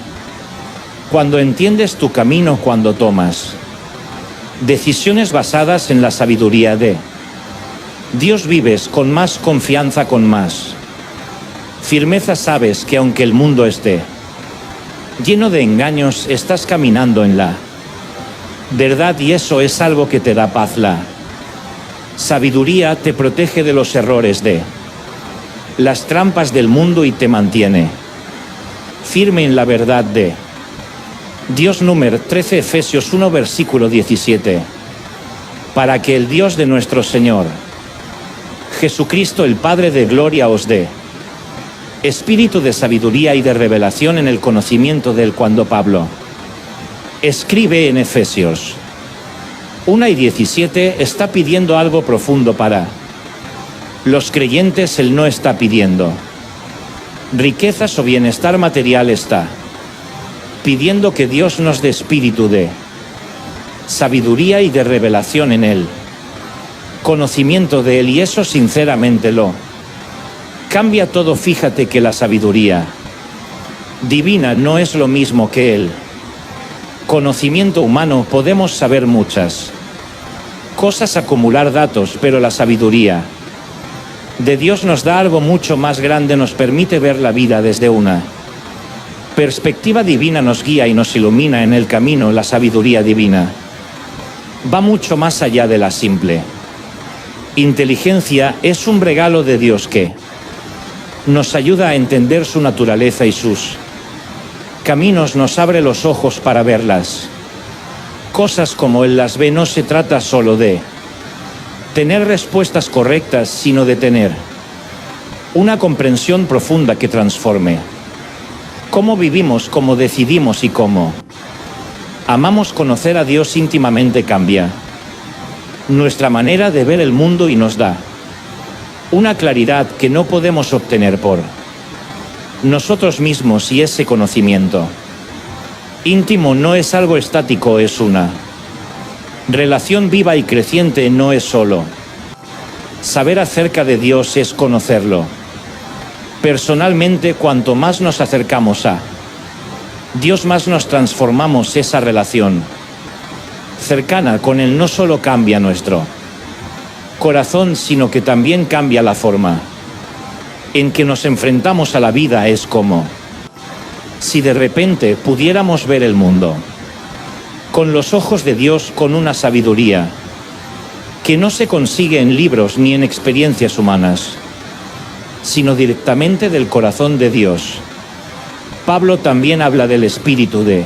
Cuando entiendes tu camino, cuando tomas Decisiones basadas en la sabiduría de Dios. Vives con más confianza, con más firmeza. Sabes que aunque el mundo esté lleno de engaños, estás caminando en la verdad, y eso es algo que te da paz. La sabiduría te protege de los errores de las trampas del mundo y te mantiene firme en la verdad de Dios. Número 13, Efesios 1, versículo 17. Para que el Dios de nuestro Señor Jesucristo, el Padre de gloria, os dé espíritu de sabiduría y de revelación en el conocimiento de Él. Cuando Pablo escribe en Efesios 1 y 17, está pidiendo algo profundo para los creyentes. Él no está pidiendo riquezas o bienestar material, está pidiendo que Dios nos dé espíritu de sabiduría y de revelación en Él, conocimiento de Él, y eso sinceramente lo cambia todo. Fíjate que la sabiduría divina no es lo mismo que el conocimiento humano. Podemos saber muchas cosas, acumular datos, pero la sabiduría de Dios nos da algo mucho más grande, nos permite ver la vida desde una perspectiva divina, nos guía y nos ilumina en el camino. La sabiduría divina va mucho más allá de la simple inteligencia. Es un regalo de Dios que nos ayuda a entender su naturaleza y sus caminos, nos abre los ojos para ver las cosas como Él las ve. No se trata solo de tener respuestas correctas, sino de tener una comprensión profunda que transforme cómo vivimos, cómo decidimos y cómo amamos. Conocer a Dios íntimamente cambia nuestra manera de ver el mundo y nos da una claridad que no podemos obtener por nosotros mismos, y ese conocimiento íntimo no es algo estático, es una relación viva y creciente. No es solo saber acerca de Dios, es conocerlo personalmente. Cuanto más nos acercamos a Dios, más nos transformamos. Esa relación cercana con Él no solo cambia nuestro corazón, sino que también cambia la forma en que nos enfrentamos a la vida. Es como si de repente pudiéramos ver el mundo con los ojos de Dios, con una sabiduría que no se consigue en libros ni en experiencias humanas, sino directamente del corazón de Dios. Pablo también habla del espíritu de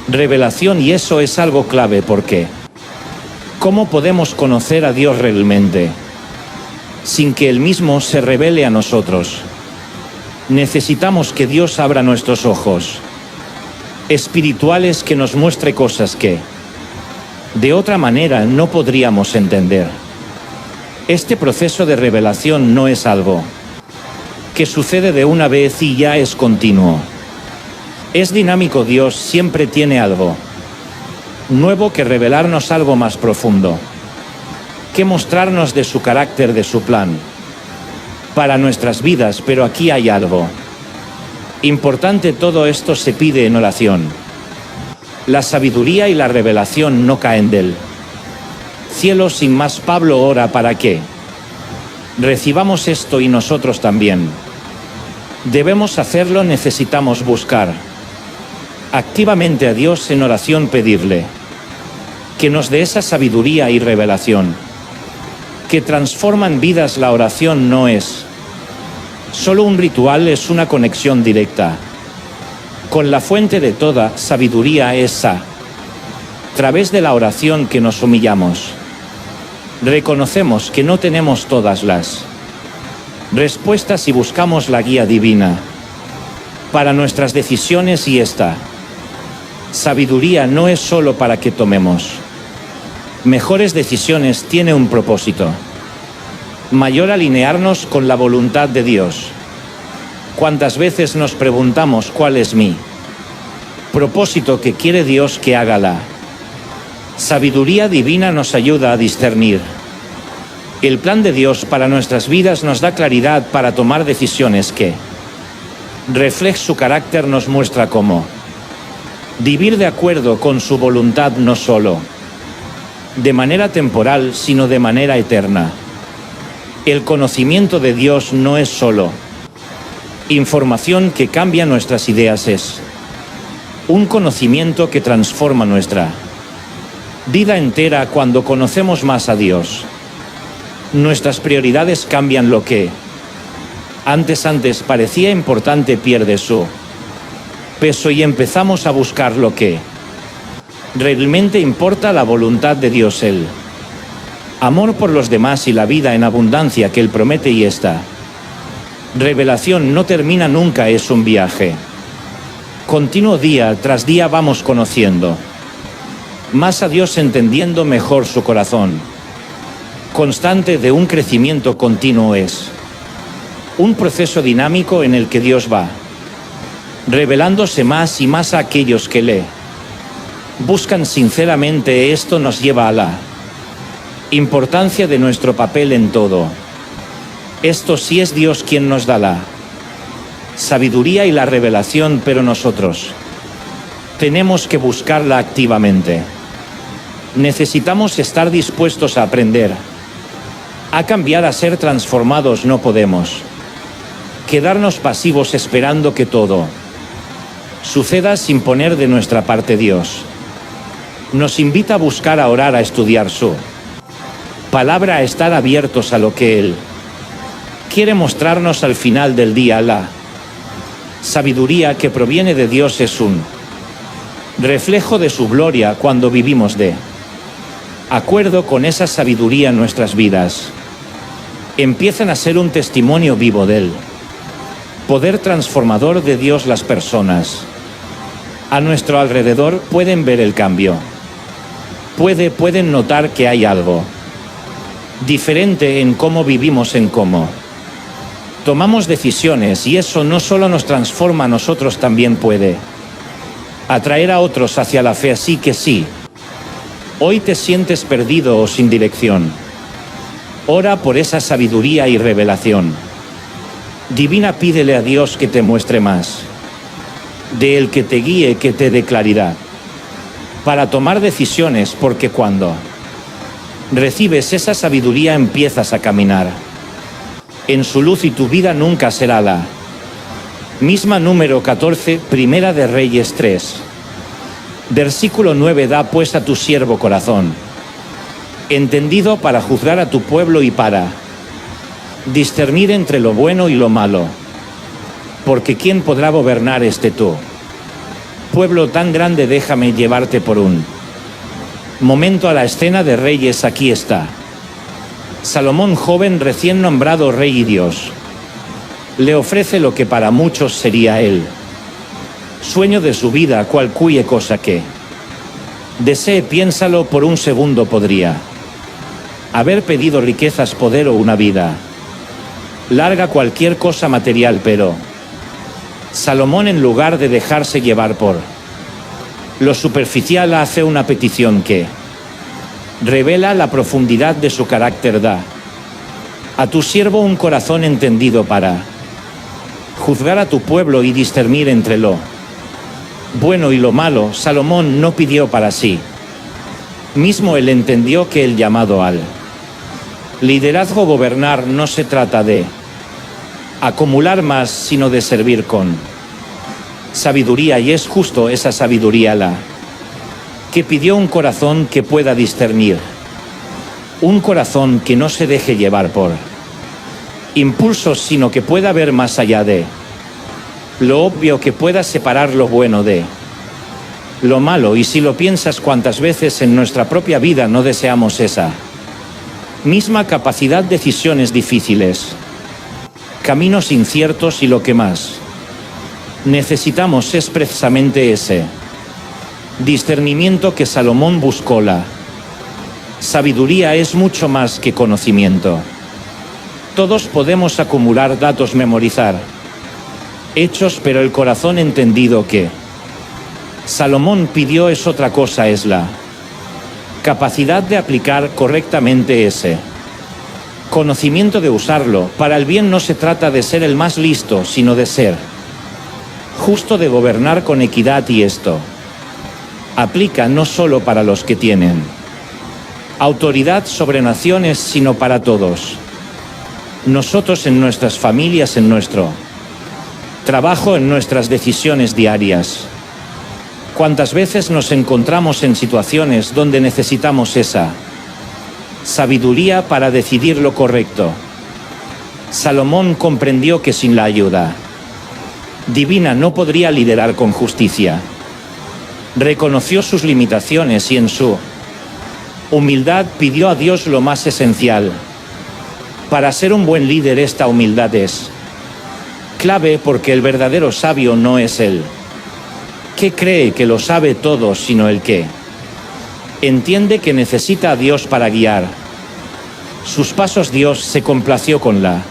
revelación, y eso es algo clave, porque ¿cómo podemos conocer a Dios realmente sin que Él mismo se revele a nosotros? Necesitamos que Dios abra nuestros ojos espirituales, que nos muestre cosas que de otra manera no podríamos entender. Este proceso de revelación no es algo que sucede de una vez y ya, es continuo. Es dinámico. Dios siempre tiene algo nuevo que revelarnos, algo más profundo que mostrarnos de su carácter, de su plan para nuestras vidas. Pero aquí hay algo importante: todo esto se pide en oración. La sabiduría y la revelación no caen del cielo sin más. Pablo ora para que recibamos esto, y nosotros también debemos hacerlo. Necesitamos buscar activamente a Dios en oración, pedirle que nos dé esa sabiduría y revelación que transforman vidas. La oración no es solo un ritual, es una conexión directa con la fuente de toda sabiduría. Es a través de la oración que nos humillamos, reconocemos que no tenemos todas las respuestas y buscamos la guía divina para nuestras decisiones. Y esta sabiduría no es solo para que tomemos mejores decisiones, tiene un propósito mayor: alinearnos con la voluntad de Dios. ¿Cuántas veces nos preguntamos cuál es mi propósito? ¿Qué quiere Dios que haga? La sabiduría divina nos ayuda a discernir el plan de Dios para nuestras vidas, nos da claridad para tomar decisiones que reflejen su carácter, nos muestra cómo vivir de acuerdo con su voluntad, no solo de manera temporal, sino de manera eterna. El conocimiento de Dios no es solo información que cambia nuestras ideas, es un conocimiento que transforma nuestra vida entera. Cuando conocemos más a Dios, nuestras prioridades cambian. Lo que antes parecía importante pierde su peso y empezamos a buscar lo que realmente importa: la voluntad de Dios, el amor por los demás y la vida en abundancia que Él promete. Y esta revelación no termina nunca, es un viaje continuo. Día tras día vamos conociendo más a Dios, entendiendo mejor su corazón constante de un crecimiento continuo. Es un proceso dinámico en el que Dios va revelándose más y más a aquellos que le buscan sinceramente. Esto nos lleva a la importancia de nuestro papel en todo esto. Sí, es Dios quien nos da la sabiduría y la revelación, pero nosotros tenemos que buscarla activamente. Necesitamos estar dispuestos a aprender, a cambiar, a ser transformados. No podemos quedarnos pasivos esperando que todo suceda sin poner de nuestra parte. Dios nos invita a buscar, a orar, a estudiar su palabra, a estar abiertos a lo que Él quiere mostrarnos al final del día. La sabiduría que proviene de Dios es un reflejo de su gloria. Cuando vivimos de acuerdo con esa sabiduría, nuestras vidas empiezan a ser un testimonio vivo del poder transformador de Dios. Las personas a nuestro alrededor pueden ver el cambio, pueden notar que hay algo diferente en cómo vivimos, en cómo tomamos decisiones, y eso no solo nos transforma a nosotros, también puede atraer a otros hacia la fe. Así que sí, hoy te sientes perdido o sin dirección, ora por esa sabiduría y revelación divina. Pídele a Dios que te muestre más de Él, que te guíe, que te dé claridad para tomar decisiones, porque cuando recibes esa sabiduría empiezas a caminar en su luz y tu vida nunca será la misma. Número 14, Primera de Reyes 3, versículo 9. Da pues a tu siervo corazón entendido para juzgar a tu pueblo y para discernir entre lo bueno y lo malo, porque ¿quién podrá gobernar este tu pueblo tan grande? Déjame llevarte por un momento a la escena de Reyes. Aquí está Salomón, joven, recién nombrado rey, y Dios le ofrece lo que para muchos sería el sueño de su vida. Cualquier cosa que desee, piénsalo por un segundo, podría haber pedido riquezas, poder o una vida larga, cualquier cosa material, pero Salomón, en lugar de dejarse llevar por lo superficial, hace una petición que revela la profundidad de su carácter. Da a tu siervo un corazón entendido para juzgar a tu pueblo y discernir entre lo bueno y lo malo. Salomón no pidió para sí mismo, él entendió que el llamado al liderazgo, gobernar, no se trata de acumular más, sino de servir con sabiduría, y es justo esa sabiduría la que pidió un corazón que pueda discernir, un corazón que no se deje llevar por impulsos, sino que pueda ver más allá de lo obvio, que pueda separar lo bueno de lo malo. Y si lo piensas, cuántas veces en nuestra propia vida no deseamos esa misma capacidad, decisiones difíciles, caminos inciertos, y lo que más necesitamos es precisamente ese discernimiento que Salomón buscó. La sabiduría es mucho más que conocimiento. Todos podemos acumular datos, memorizar hechos, pero el corazón entendido que Salomón pidió es otra cosa, es la capacidad de aplicar correctamente ese conocimiento, de usarlo para el bien. No se trata de ser el más listo, sino de ser justo, de gobernar con equidad, y esto aplica no solo para los que tienen autoridad sobre naciones, sino para todos. Nosotros en nuestras familias, en nuestro trabajo, en nuestras decisiones diarias. ¿Cuántas veces nos encontramos en situaciones donde necesitamos esa sabiduría para decidir lo correcto? Salomón comprendió que sin la ayuda divina no podría liderar con justicia. Reconoció sus limitaciones y en su humildad pidió a Dios lo más esencial. Para ser un buen líder, esta humildad es clave, porque el verdadero sabio no es el que cree que lo sabe todo, sino el que entiende que necesita a Dios para guiar sus pasos. Dios se complació con la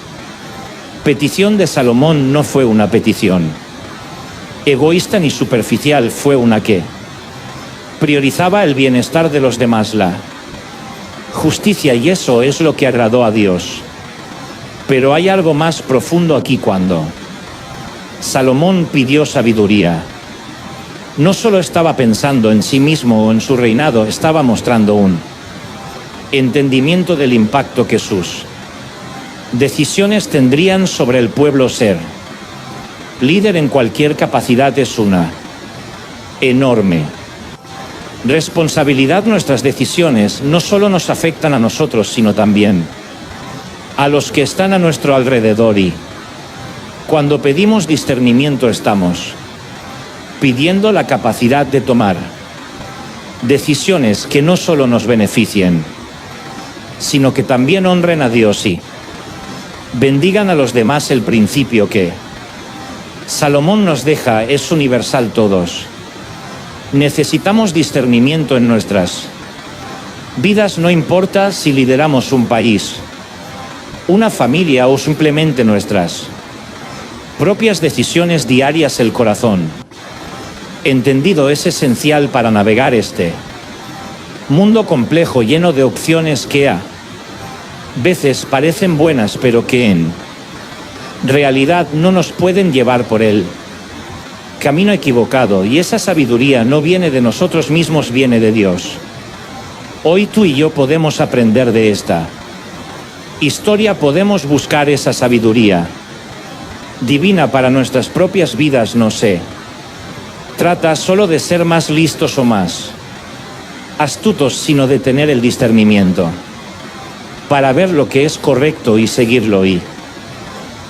petición de Salomón. No fue una petición egoísta ni superficial, fue una que priorizaba el bienestar de los demás, la justicia, y eso es lo que agradó a Dios. Pero hay algo más profundo aquí. Cuando Salomón pidió sabiduría, no solo estaba pensando en sí mismo o en su reinado, estaba mostrando un entendimiento del impacto que sus decisiones tendrían sobre el pueblo. Ser líder en cualquier capacidad es una enorme responsabilidad. Nuestras decisiones no solo nos afectan a nosotros, sino también a los que están a nuestro alrededor, y cuando pedimos discernimiento estamos pidiendo la capacidad de tomar decisiones que no solo nos beneficien, sino que también honren a Dios y bendigan a los demás. El principio que Salomón nos deja es universal. Todos necesitamos discernimiento en nuestras vidas, no importa si lideramos un país, una familia o simplemente nuestras propias decisiones diarias. El corazón entendido es esencial para navegar este mundo complejo, lleno de opciones que a veces parecen buenas, pero que en realidad no nos pueden llevar por el camino equivocado. Y esa sabiduría no viene de nosotros mismos, viene de Dios. Hoy tú y yo podemos aprender de esta historia, podemos buscar esa sabiduría divina para nuestras propias vidas. No se trata solo de ser más listos o más astutos, sino de tener el discernimiento para ver lo que es correcto y seguirlo. Y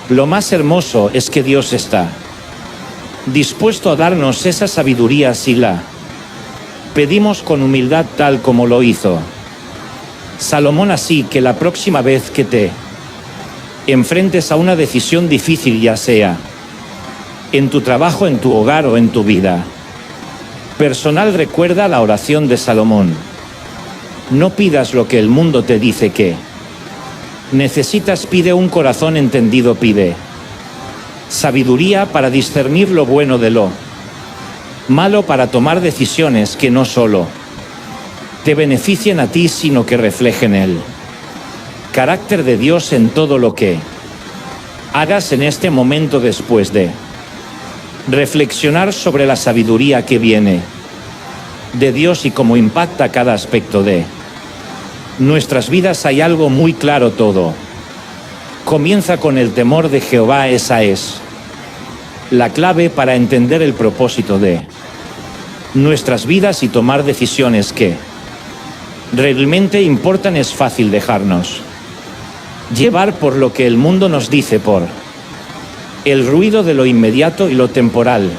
lo más hermoso es que Dios está dispuesto a darnos esa sabiduría si la pedimos con humildad, tal como lo hizo Salomón. Así que la próxima vez que te enfrentes a una decisión difícil, ya sea en tu trabajo, en tu hogar o en tu vida personal, recuerda la oración de Salomón. No pidas lo que el mundo te dice que necesitas, pide un corazón entendido, pide sabiduría para discernir lo bueno de lo malo, para tomar decisiones que no solo te beneficien a ti, sino que reflejen el carácter de Dios en todo lo que hagas en este momento. Después de reflexionar sobre la sabiduría que viene de Dios y cómo impacta cada aspecto de nuestras vidas, hay algo muy claro: todo comienza con el temor de Jehová. Esa es la clave para entender el propósito de nuestras vidas y tomar decisiones que realmente importan. Es fácil dejarnos llevar por lo que el mundo nos dice, por el ruido de lo inmediato y lo temporal.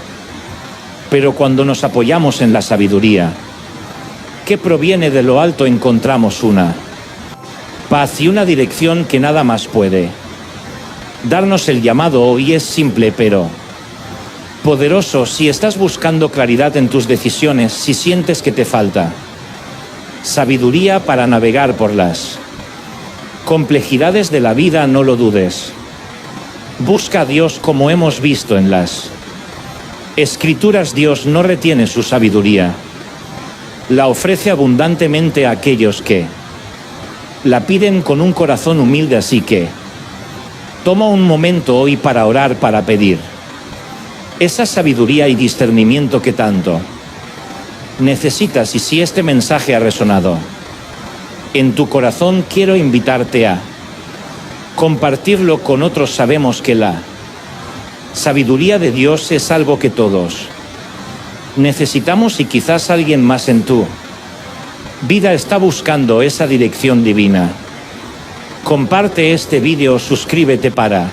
Pero cuando nos apoyamos en la sabiduría que proviene de lo alto, encontramos una paz y una dirección que nada más puede darnos. El llamado hoy es simple pero poderoso. Si estás buscando claridad en tus decisiones, si sientes que te falta sabiduría para navegar por las complejidades de la vida, no lo dudes. Busca a Dios. Como hemos visto en las Escrituras, Dios no retiene su sabiduría, la ofrece abundantemente a aquellos que la piden con un corazón humilde. Así que toma un momento hoy para orar, para pedir esa sabiduría y discernimiento que tanto necesitas. Y si este mensaje ha resonado En tu corazón quiero invitarte a compartirlo con otros. Sabemos que la sabiduría de Dios es algo que todos necesitamos y quizás alguien más en tu vida está buscando esa dirección divina. Comparte este vídeo, suscríbete para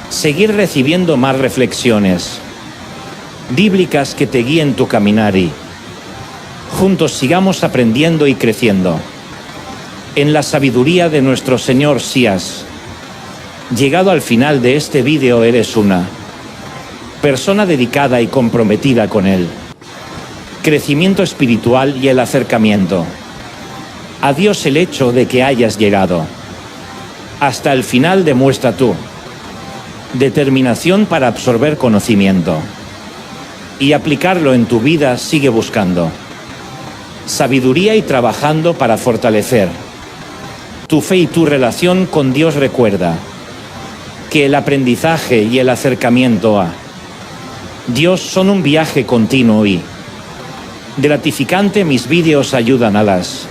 seguir recibiendo más reflexiones bíblicas que te guíen tu caminar y juntos sigamos aprendiendo y creciendo en la sabiduría de nuestro Señor. Si has llegado al final de este vídeo, eres una persona dedicada y comprometida con el crecimiento espiritual y el acercamiento a Dios. El hecho de que hayas llegado hasta el final demuestra tu determinación para absorber conocimiento y aplicarlo en tu vida. Sigue buscando sabiduría y trabajando para fortalecer tu fe y tu relación con Dios. Recuerda que el aprendizaje y el acercamiento a Dios son un viaje continuo y gratificante. Mis vídeos ayudan a las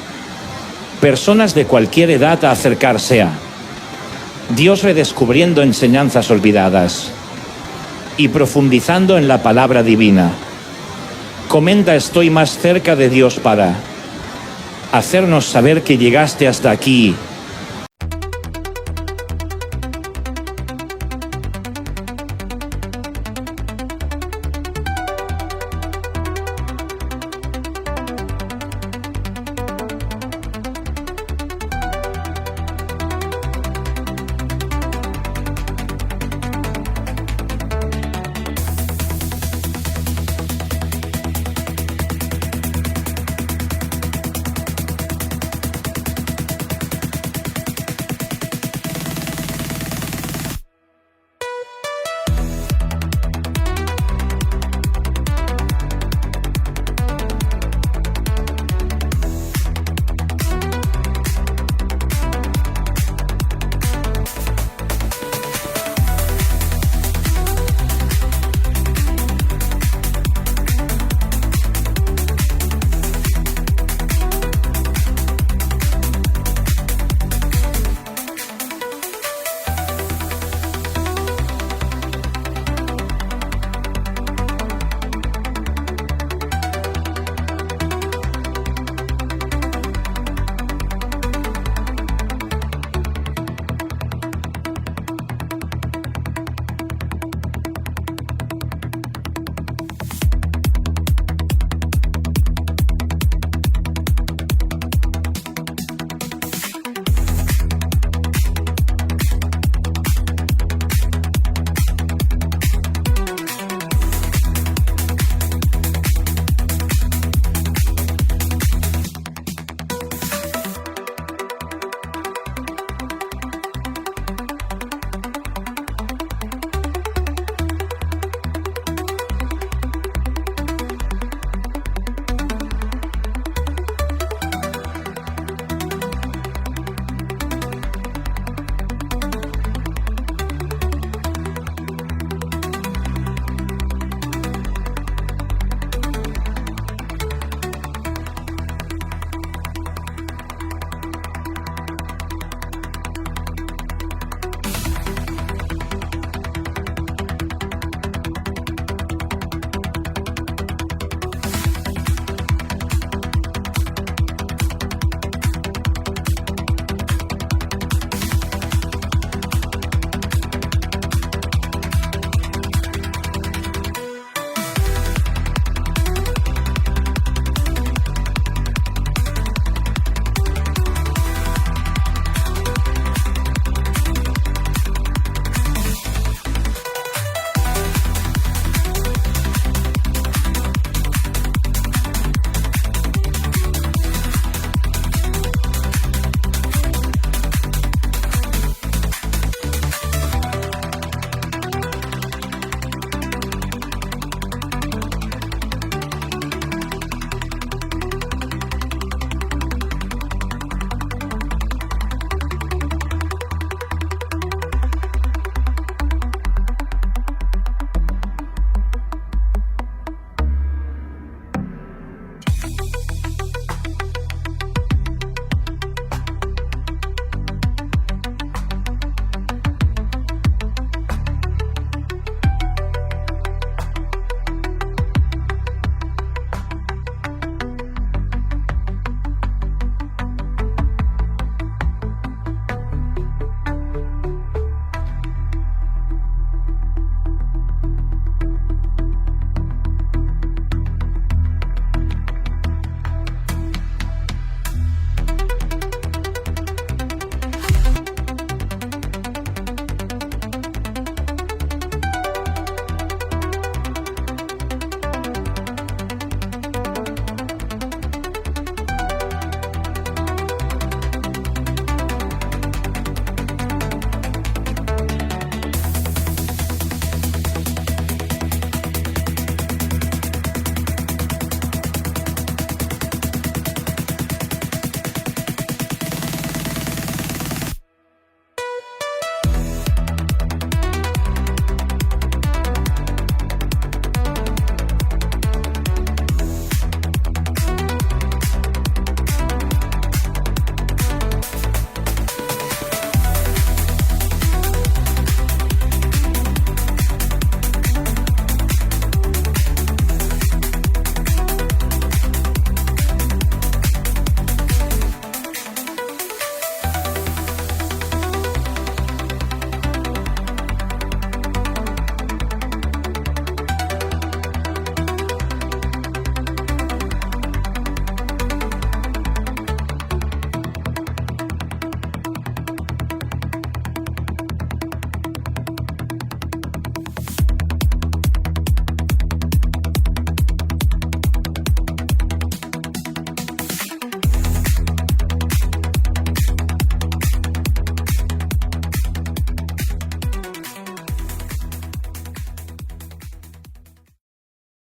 personas de cualquier edad a acercarse a Dios, redescubriendo enseñanzas olvidadas y profundizando en la palabra divina. Comenta: estoy más cerca de Dios, para hacernos saber que llegaste hasta aquí.